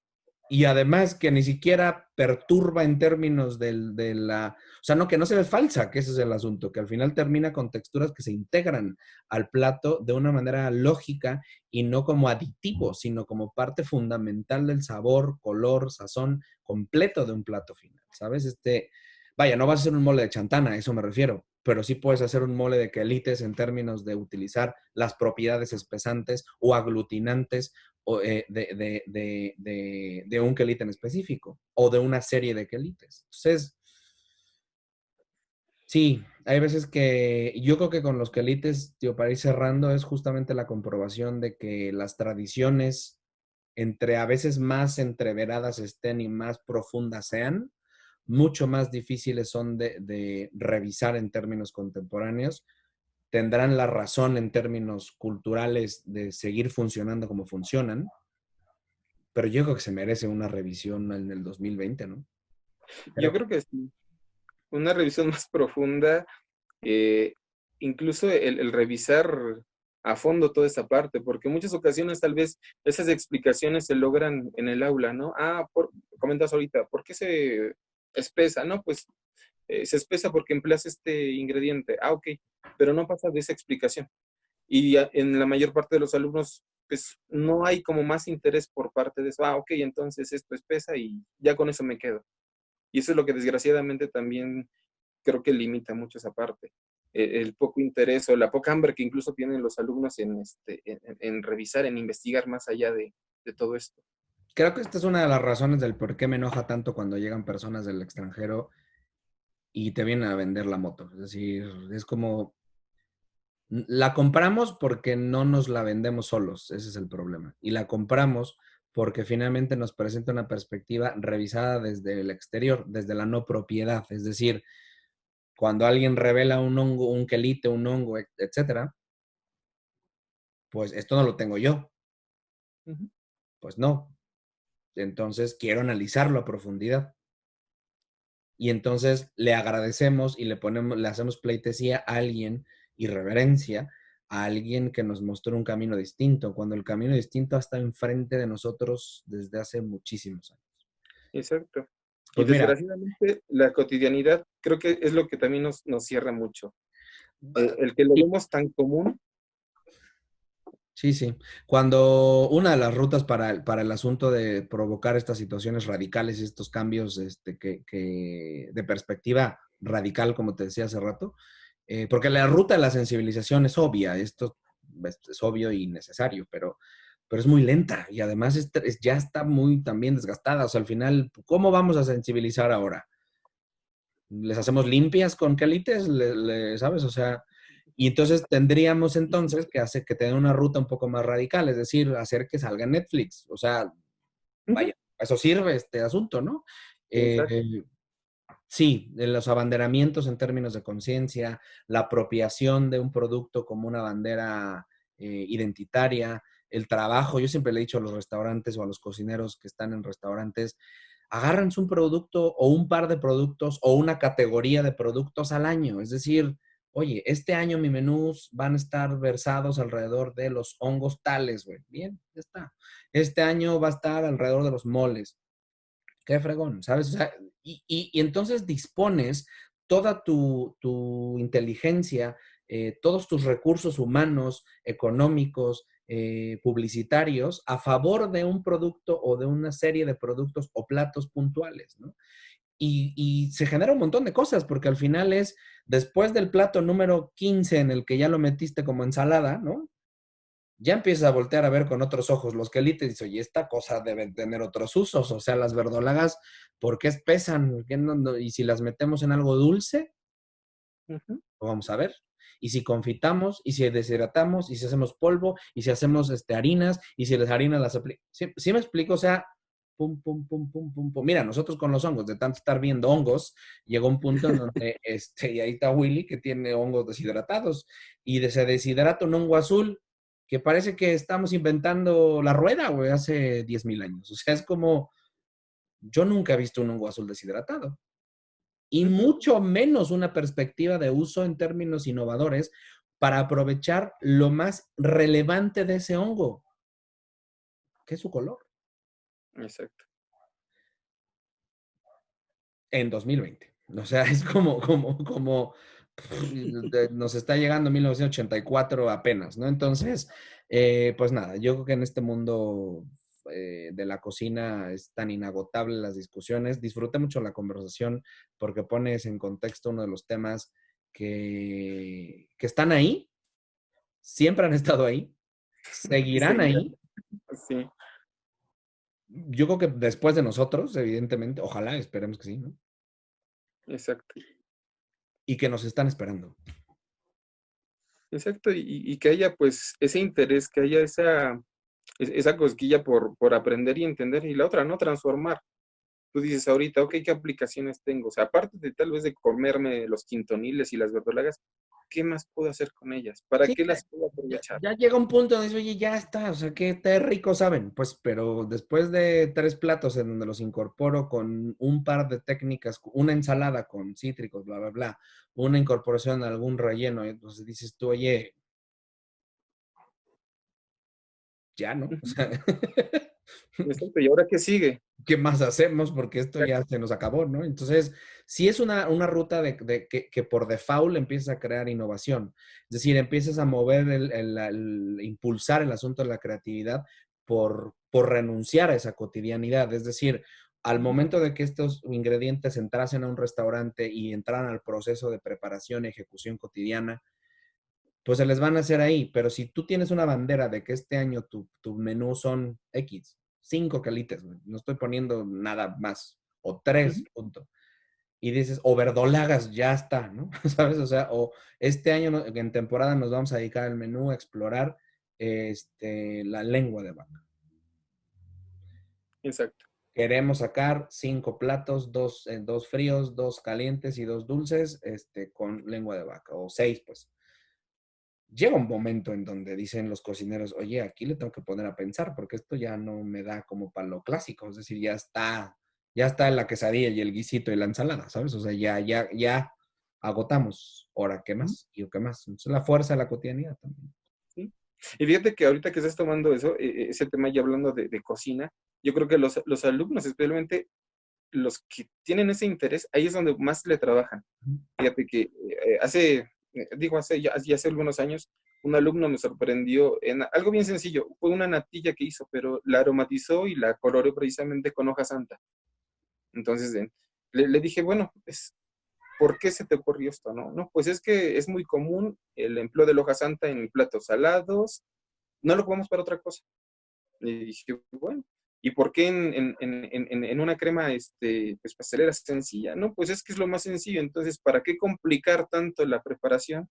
y además que ni siquiera perturba en términos de la, o sea, no que no se ve falsa, que ese es el asunto, que al final termina con texturas que se integran al plato de una manera lógica y no como aditivo, sino como parte fundamental del sabor, color, sazón completo de un plato final, ¿sabes? Vaya, no vas a hacer un mole de chantana, a eso me refiero, pero sí puedes hacer un mole de quelites en términos de utilizar las propiedades espesantes o aglutinantes o, de un quelite en específico o de una serie de quelites. Entonces, sí, hay veces que yo creo que con los quelites, tío, para ir cerrando, es justamente la comprobación de que las tradiciones, entre a veces más entreveradas estén y más profundas sean, mucho más difíciles son de revisar en términos contemporáneos, tendrán la razón en términos culturales de seguir funcionando como funcionan, pero yo creo que se merece una revisión en el 2020, ¿no? Yo Creo que creo que sí. Una revisión más profunda, eh, incluso el revisar a fondo toda esa parte, porque en muchas ocasiones tal vez esas explicaciones se logran en el aula, ¿no? Comentas ahorita, ¿por qué se espesa? No, pues se espesa porque empleas este ingrediente. Ok, pero no pasa de esa explicación. Y en la mayor parte de los alumnos, pues no hay como más interés por parte de eso. Ok, entonces esto espesa y ya con eso me quedo. Y eso es lo que desgraciadamente también creo que limita mucho esa parte. El poco interés o la poca hambre que incluso tienen los alumnos en revisar, en investigar más allá de todo esto. creo que esta es una de las razones del por qué me enoja tanto cuando llegan personas del extranjero y te vienen a vender la moto. Es decir, es como, la compramos porque no nos la vendemos solos, ese es el problema. Y la compramos porque finalmente nos presenta una perspectiva revisada desde el exterior, desde la no propiedad. Es decir, cuando alguien revela un hongo, un quelite, un hongo, etcétera, pues esto no lo tengo yo. Ujú. Pues no. Entonces quiero analizarlo a profundidad. Y entonces le agradecemos y le hacemos pleitesía a alguien y reverencia a alguien que nos mostró un camino distinto, cuando el camino distinto está enfrente de nosotros desde hace muchísimos años. Exacto. Y Pues mira, desgraciadamente la cotidianidad creo que es lo que también nos cierra mucho. El que lo vemos tan común. sí, sí. Cuando una de las rutas para el asunto de provocar estas situaciones radicales y estos cambios de perspectiva radical, como te decía hace rato, porque la ruta de la sensibilización es obvia, esto es obvio y necesario, pero es muy lenta y además ya está muy también desgastada. O sea, al final, ¿cómo vamos a sensibilizar ahora? ¿Les hacemos limpias con quelites? ¿Sabes? O sea, y entonces tendríamos entonces que tener una ruta un poco más radical, es decir, hacer que salga en Netflix. O sea, Ujú. vaya, eso sirve este asunto, ¿no? Exacto. Eh, sí, de los abanderamientos en términos de conciencia, la apropiación de un producto como una bandera identitaria, el trabajo. Yo siempre le he dicho a los restaurantes o a los cocineros que están en restaurantes, agárrense un producto o un par de productos o una categoría de productos al año. Es decir, oye, este año mi menús van a estar versados alrededor de los hongos tales, güey. Bien, ya está. Este año va a estar alrededor de los moles. Qué fregón, ¿sabes? O sea, y entonces dispones toda tu inteligencia, todos tus recursos humanos, económicos, publicitarios, a favor de un producto o de una serie de productos o platos puntuales, ¿no? Y se genera un montón de cosas, porque al final es, después del plato número 15 en el que ya lo metiste como ensalada, ¿no? Ya empiezas a voltear a ver con otros ojos los quelites y dices, oye, esta cosa debe tener otros usos, o sea, las verdolagas, ¿por qué pesan? Y si las metemos en algo dulce, Ujú. lo vamos a ver. Y si confitamos, y si deshidratamos, y si hacemos polvo, y si hacemos harinas, y si las harinas las aplicamos. ¿Sí me explico? O sea, pum, pum, pum, pum, pum, pum. Mira, nosotros con los hongos, de tanto estar viendo hongos, llegó un punto en donde, y ahí está Willy, que tiene hongos deshidratados, y se deshidrata un hongo azul, que parece que estamos inventando la rueda, güey, hace 10,000 años. O sea, es como, yo nunca he visto un hongo azul deshidratado. Y mucho menos una perspectiva de uso en términos innovadores para aprovechar lo más relevante de ese hongo, que es su color, Exacto. en 2020. O sea, es como nos está llegando 1984 apenas, ¿no? Entonces, pues nada, yo creo que en este mundo de la cocina es tan inagotable las discusiones. Disfruté mucho la conversación porque pones en contexto uno de los temas que están ahí, siempre han estado ahí, Y seguirán seguirá. ahí. Sí, Yo creo que después de nosotros, evidentemente, ojalá, esperemos que sí, ¿no? exacto. Y que nos están esperando. Exacto. Y que haya pues ese interés, que haya esa cosquilla por aprender y entender. Y la otra, ¿no? Transformar. Tú dices ahorita, ok, ¿qué aplicaciones tengo? O sea, aparte de tal vez de comerme los quintoniles y las verdolagas, ¿qué más puedo hacer con ellas? ¿Para Sí, qué las puedo aprovechar? ya llega un punto donde dices, oye, ya está, o sea, qué rico saben. Pues, pero después de 3 platos en donde los incorporo con un par de técnicas, una ensalada con cítricos, bla, bla, bla, una incorporación a algún relleno, entonces dices tú, oye, ya, ¿no? O Ujú. sea, Exacto. ¿Y ahora qué sigue? ¿qué más hacemos? Porque esto ya se nos acabó, ¿no? Entonces, sí es una ruta que por default empieza a crear innovación. Es decir, empiezas a mover, impulsar el asunto de la creatividad por renunciar a esa cotidianidad. Es decir, al momento de que estos ingredientes entrasen a un restaurante y entraran al proceso de preparación y ejecución cotidiana, pues se les van a hacer ahí. Pero si tú tienes una bandera de que este año tu menú son X, 5 calites, no estoy poniendo nada más, o 3, Ujú. punto. Y dices, o verdolagas, ya está, ¿no? ¿Sabes? O sea, o este año en temporada nos vamos a dedicar al menú a explorar la lengua de vaca. Exacto. Queremos sacar 5 platos, dos fríos, 2 calientes y 2 dulces, con lengua de vaca, o 6, pues. Llega un momento en donde dicen los cocineros, oye, aquí le tengo que poner a pensar, porque esto ya no me da como para lo clásico, es decir, ya está la quesadilla y el guisito y la ensalada, ¿sabes? O sea, ya agotamos. Ahora, ¿qué Ujú. más? ¿Y qué más? Entonces, la fuerza de la cotidianidad también. Sí. Y fíjate que ahorita que estás tomando eso, ese tema ya hablando de cocina, yo creo que los alumnos, especialmente los que tienen ese interés, ahí es donde más le trabajan. Fíjate que ya hace algunos años, un alumno me sorprendió en algo bien sencillo. Fue una natilla que hizo, pero la aromatizó y la coloreó precisamente con hoja santa. Entonces, le dije, bueno, pues, ¿por qué se te ocurrió esto? No, no, pues es que es muy común el empleo de la hoja santa en platos salados, no lo comemos para otra cosa. Le dije, bueno, ¿y por qué en una crema pues pastelera sencilla? No, pues es que es lo más sencillo. Entonces, ¿para qué complicar tanto la preparación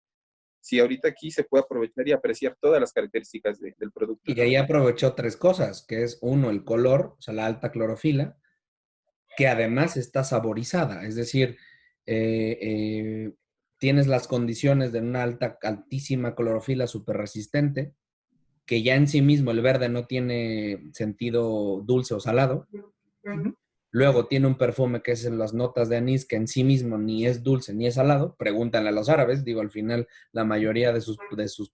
si ahorita aquí se puede aprovechar y apreciar todas las características del producto, Y ¿no? ahí aprovechó 3 cosas, que es uno, el color, o sea, la alta clorofila, que además está saborizada, es decir, eh, eh, tienes las condiciones de una altísima clorofila súper resistente, que ya en sí mismo el verde no tiene sentido dulce o salado. Ujú. Luego tiene un perfume que es en las notas de anís, que en sí mismo ni es dulce ni es salado. Pregúntale a los árabes, digo, al final la mayoría de sus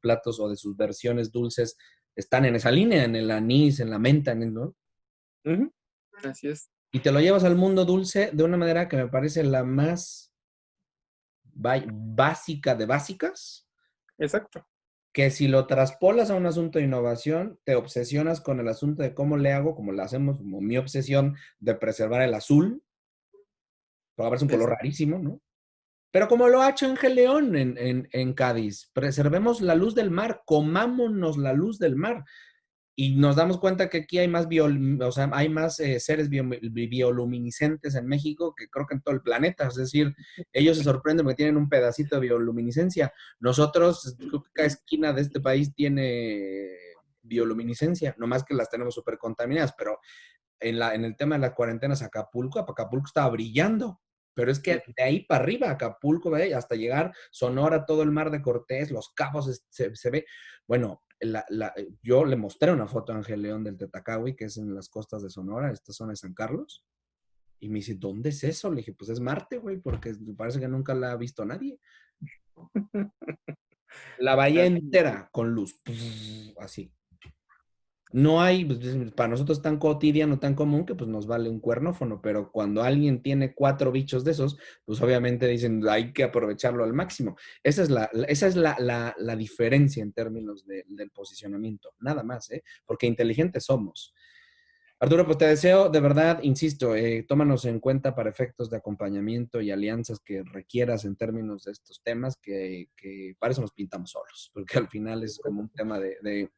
platos o de sus versiones dulces están en esa línea, en el anís, en la menta, ¿no? Ujú. Así es. Y te lo llevas al mundo dulce de una manera que me parece la más básica de básicas, Exacto. que si lo traspolas a un asunto de innovación, te obsesionas con el asunto de cómo le hago, como lo hacemos, como mi obsesión de preservar el azul, porque parece un color rarísimo, ¿no? Pero como lo ha hecho Ángel León en Cádiz, preservemos la luz del mar, comámonos la luz del mar. Y nos damos cuenta que aquí hay más, hay más seres bioluminiscentes en México que creo que en todo el planeta. Es decir, ellos se sorprenden porque tienen un pedacito de bioluminiscencia. Nosotros, creo que cada esquina de este país tiene bioluminiscencia, nomás que las tenemos súper contaminadas. Pero en el tema de las cuarentenas, Acapulco estaba brillando. Pero es que de ahí para arriba, Acapulco, hasta llegar Sonora, todo el mar de Cortés, Los Cabos, se ve. Bueno, yo le mostré una foto a Ángel León del Tetacahui, que es en las costas de Sonora, esta zona de San Carlos, y me dice, ¿dónde es eso? Le dije, pues es Marte, güey, porque parece que nunca la ha visto nadie. La bahía entera con luz, así. No hay, pues, para nosotros tan cotidiano, tan común, que pues nos vale un cuernófono, pero cuando alguien tiene 4 bichos de esos, pues obviamente dicen, hay que aprovecharlo al máximo. Esa es la diferencia en términos del posicionamiento, nada más, ¿eh? Porque inteligentes somos. Arturo, pues te deseo, de verdad, insisto, tómanos en cuenta para efectos de acompañamiento y alianzas que requieras en términos de estos temas, que para eso nos pintamos solos, porque al final es como un tema de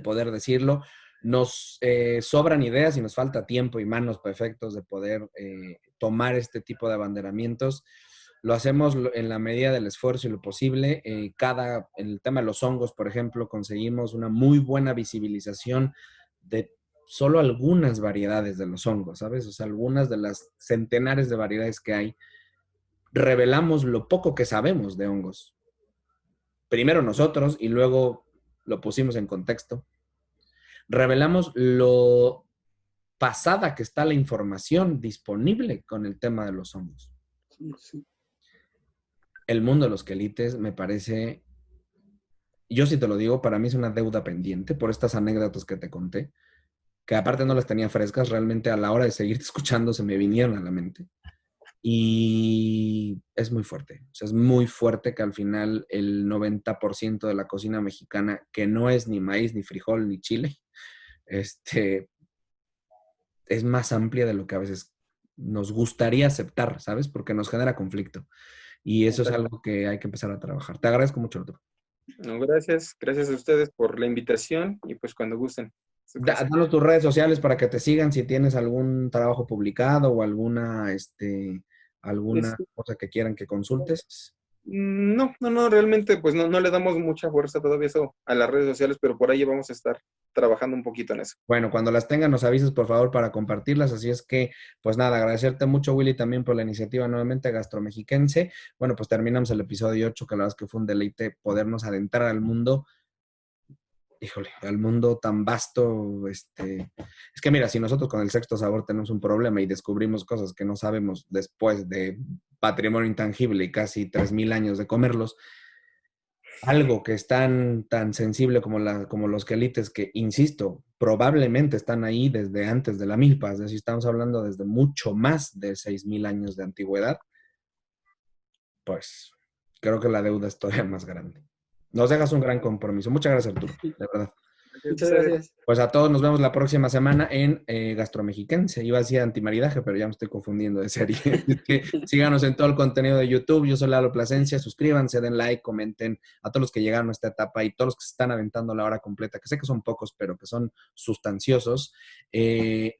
poder decirlo. Nos sobran ideas y nos falta tiempo y manos para efectos de poder tomar este tipo de abanderamientos. Lo hacemos en la medida del esfuerzo y lo posible. En el tema de los hongos, por ejemplo, conseguimos una muy buena visibilización de solo algunas variedades de los hongos, ¿sabes? O sea, algunas de las centenares de variedades que hay. Revelamos lo poco que sabemos de hongos. Primero nosotros y luego lo pusimos en contexto. Revelamos lo pasada que está la información disponible con el tema de los hongos. Sí. El mundo de los quelites me parece, yo sí te lo digo, para mí es una deuda pendiente por estas anécdotas que te conté, que aparte no las tenía frescas, realmente a la hora de seguir escuchando se me vinieron a la mente. Y es muy fuerte, o sea, es muy fuerte que al final el 90% de la cocina mexicana, que no es ni maíz, ni frijol, ni chile, es más amplia de lo que a veces nos gustaría aceptar, ¿sabes? Porque nos genera conflicto. Y eso es algo que hay que empezar a trabajar. Te agradezco mucho, Arturo. No, gracias a ustedes por la invitación y pues cuando gusten. Danos tus redes sociales para que te sigan si tienes algún trabajo publicado o alguna cosa que quieran que consultes. No, realmente pues no le damos mucha fuerza todavía eso a las redes sociales, pero por ahí vamos a estar trabajando un poquito en eso. Bueno, cuando las tengan nos avises por favor para compartirlas, así es que, pues nada, agradecerte mucho Willy también por la iniciativa nuevamente Gastromexiquense. Bueno, pues terminamos el episodio 8, que la verdad es que fue un deleite podernos adentrar al mundo, al mundo tan vasto, es que mira, si nosotros con el sexto sabor tenemos un problema y descubrimos cosas que no sabemos después de patrimonio intangible y casi 3,000 años de comerlos, algo que es tan sensible como los quelites, que, insisto, probablemente están ahí desde antes de la milpa, es decir, estamos hablando desde mucho más de 6,000 años de antigüedad, pues creo que la deuda es todavía más grande. Nos dejas un gran compromiso. Muchas gracias, Arturo, de verdad. Muchas gracias. Pues a todos nos vemos la próxima semana en Gastromexiquense. Iba a decir antimaridaje, pero ya me estoy confundiendo de serie. Síganos en todo el contenido de YouTube. Yo soy Lalo Plasencia. Suscríbanse, den like, comenten. A todos los que llegaron a esta etapa y todos los que se están aventando la hora completa, que sé que son pocos, pero que son sustanciosos.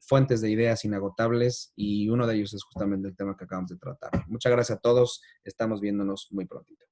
Fuentes de ideas inagotables, y uno de ellos es justamente el tema que acabamos de tratar. Muchas gracias a todos. Estamos viéndonos muy prontito.